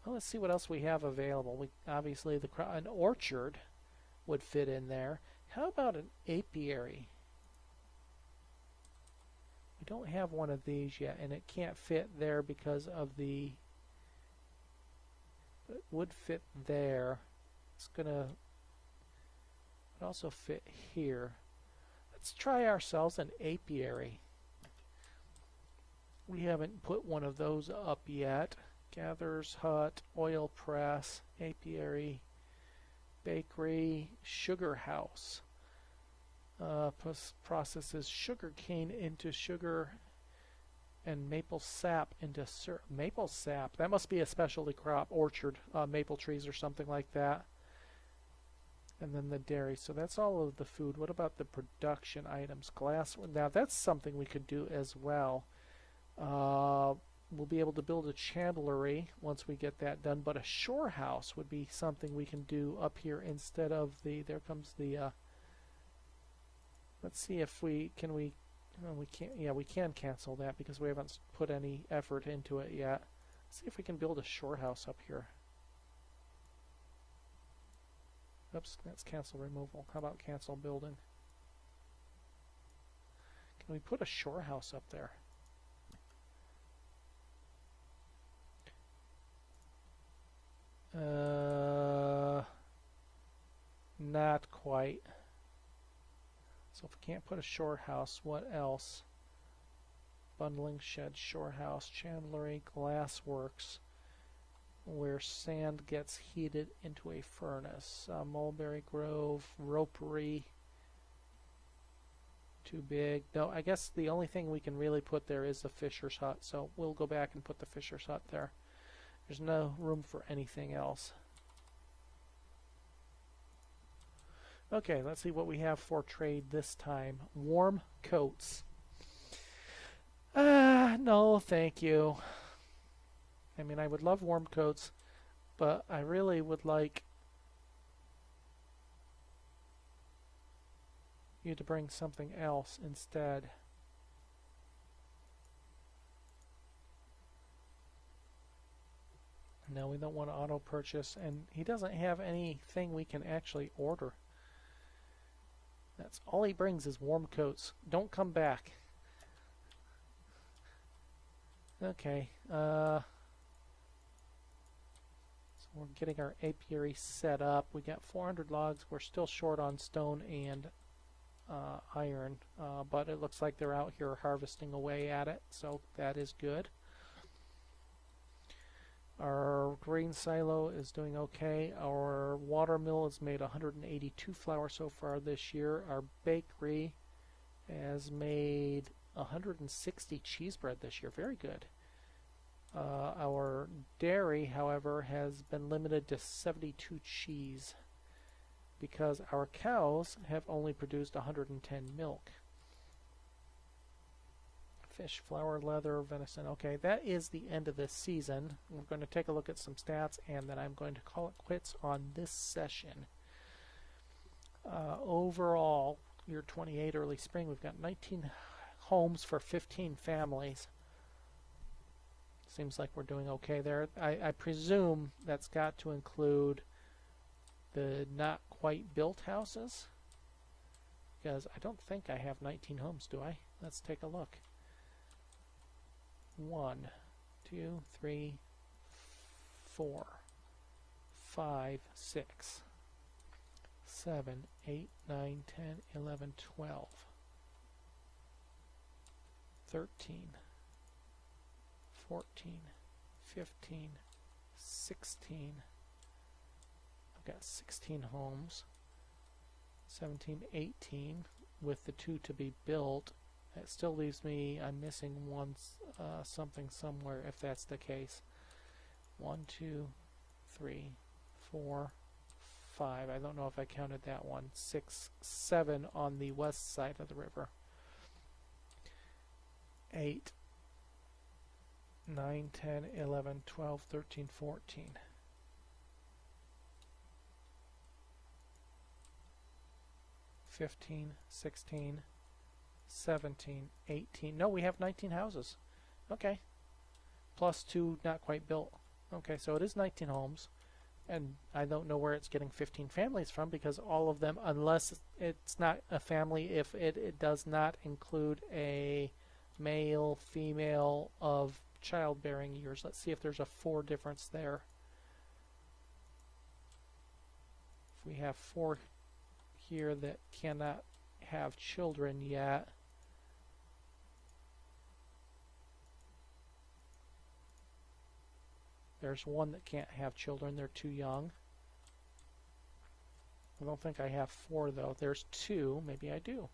Well, let's see what else we have available. Obviously, an orchard would fit in there. How about an apiary? We don't have one of these yet, and it can't fit there because of the. It would fit there. It's gonna. It also fit here. Let's try ourselves an apiary. We haven't put one of those up yet. Gatherer's hut, oil press, apiary, bakery, sugar house. Processes sugar cane into sugar and maple sap into syrup. Maple sap, that must be a specialty crop, orchard, maple trees or something like that. And then the dairy. So that's all of the food. What about the production items? Glass. Now that's something we could do as well. We'll be able to build a chandlery once we get that done. But a shore house would be something we can do up here instead of the. There comes the. Let's see if we can. We can't. Yeah, we can cancel that because we haven't put any effort into it yet. Let's see if we can build a shore house up here. Oops, that's cancel removal. How about cancel building? Can we put a shore house up there? Not quite. So if we can't put a shore house, what else? Bundling shed, shore house, chandlery, glass works, where sand gets heated into a furnace. Mulberry Grove, ropery, too big. No, I guess the only thing we can really put there is the fisher's hut, so we'll go back and put the fisher's hut there. There's no room for anything else. Okay, let's see what we have for trade this time. Warm coats. No, thank you. I mean, I would love warm coats, but I really would like you to bring something else instead. No, we don't want to auto purchase, and he doesn't have anything we can actually order. That's all he brings is warm coats. Don't come back. Okay. We're getting our apiary set up. We got 400 logs. We're still short on stone and iron, but it looks like they're out here harvesting away at it, so that is good. Our grain silo is doing okay. Our water mill has made 182 flour so far this year. Our bakery has made 160 cheese bread this year. Very good. Our dairy, however, has been limited to 72 cheese because our cows have only produced 110 milk. Fish, flour, leather, venison. Okay, that is the end of this season. We're going to take a look at some stats, and then I'm going to call it quits on this session. Overall, year 28, early spring, we've got 19 homes for 15 families. Seems like we're doing okay there. I presume that's got to include the not quite built houses, because I don't think I have 19 homes, do I? Let's take a look. 1, 2, 3, 4, 5, 6, 7, 8, 9, 10, 11, 12, 13, 14, 15, 16. I've got 16 homes. 17, 18 with the 2 to be built. That still leaves me, I'm missing one something somewhere if that's the case. 1, 2, 3, 4, 5. I don't know if I counted that one. 6, 7 on the west side of the river. 8, 9, 10, 11, 12, 13, 14. 15, 16, 17, 18. No, we have 19 houses. Okay. Plus 2 not quite built. Okay, so it is 19 homes. And I don't know where it's getting 15 families from, because all of them, unless it's not a family, if it does not include a male, female of childbearing years. Let's see if there's a 4 difference there. If we have 4 here that cannot have children yet, there's 1 that can't have children. They're too young. I don't think I have 4 though. There's 2. Maybe I do.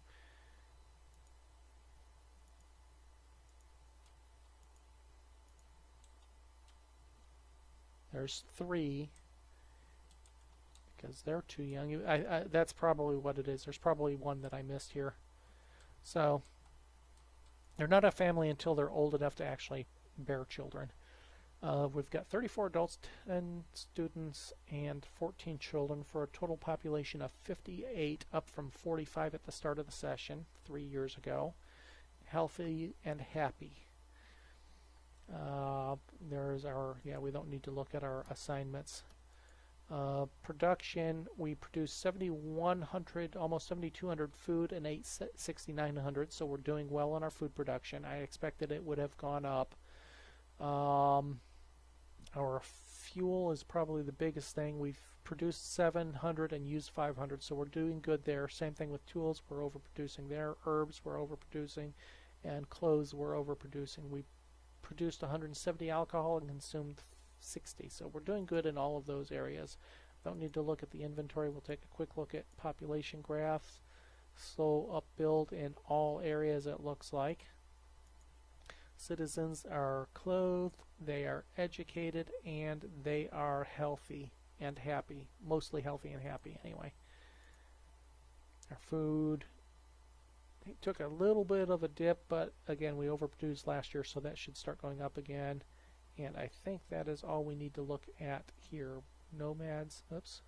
There's 3 because they're too young. That's probably what it is. There's probably 1 that I missed here. So they're not a family until they're old enough to actually bear children. We've got 34 adults, 10 students, and 14 children for a total population of 58, up from 45 at the start of the session 3 years ago. Healthy and happy. There's our, we don't need to look at our assignments. Production, we produced 7,100, almost 7,200 food and ate 6,900, so we're doing well on our food production. I expected it would have gone up. Our fuel is probably the biggest thing. We've produced 700 and used 500, so we're doing good there. Same thing with tools, we're overproducing there. Herbs, we're overproducing, and clothes, we're overproducing. We produced 170 alcohol and consumed 60, so we're doing good in all of those areas. Don't need to look at the inventory. We'll take a quick look at population graphs. Slow up build in all areas, it looks like. Citizens are clothed, they are educated, and they are healthy and happy. Mostly healthy and happy anyway. Our food, it took a little bit of a dip, but again, we overproduced last year, so that should start going up again. And I think that is all we need to look at here. Nomads, oops,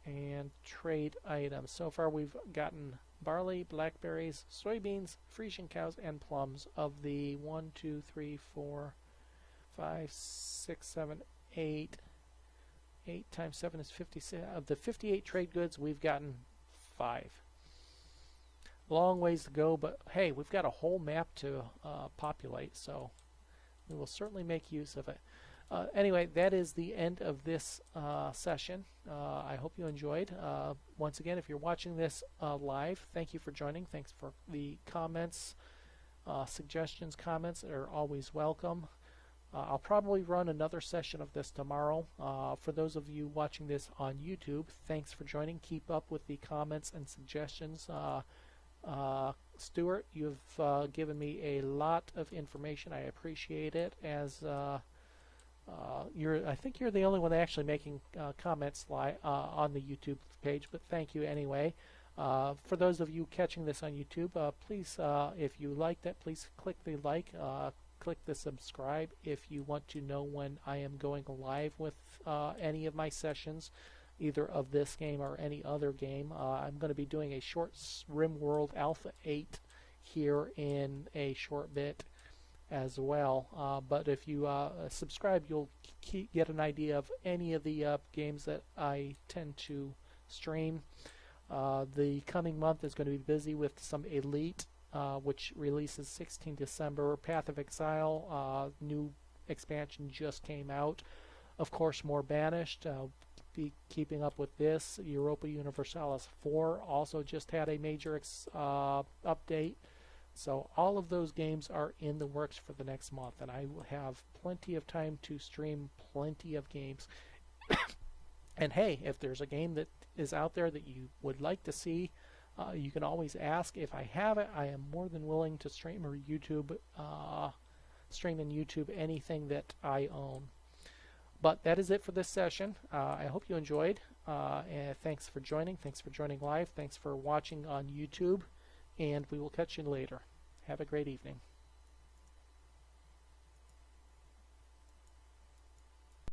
and trade items. So far we've gotten barley, blackberries, soybeans, Frisian cows, and plums. Of the 1, 2, 3, 4, 5, 6, 7, 8. 8 times 7 is 56. Of the 58 trade goods, we've gotten 5. Long ways to go, but hey, we've got a whole map to populate, so we will certainly make use of it. Anyway, that is the end of this session. I hope you enjoyed. Once again, if you're watching this live, thank you for joining. Thanks for the comments. Suggestions, comments are always welcome. I'll probably run another session of this tomorrow. For those of you watching this on YouTube, thanks for joining. Keep up with the comments and suggestions. Stuart, you've given me a lot of information. I appreciate it. As I think you're the only one actually making comments on the YouTube page, but thank you anyway. For those of you catching this on YouTube, please, if you liked it, please click the like. Click the subscribe if you want to know when I am going live with any of my sessions, either of this game or any other game. I'm going to be doing a short RimWorld Alpha 8 here in a short bit as well. But if you subscribe, you'll get an idea of any of the games that I tend to stream. The coming month is going to be busy with some Elite, which releases 16 December. Path of Exile, new expansion just came out. Of course, more Banished. Be keeping up with this. Europa Universalis 4 also just had a major update. So all of those games are in the works for the next month, and I will have plenty of time to stream plenty of games. And hey, if there's a game that is out there that you would like to see, you can always ask. If I have it, I am more than willing to stream in YouTube anything that I own. But that is it for this session. I hope you enjoyed. And thanks for joining. Thanks for joining live. Thanks for watching on YouTube. And we will catch you later. Have a great evening.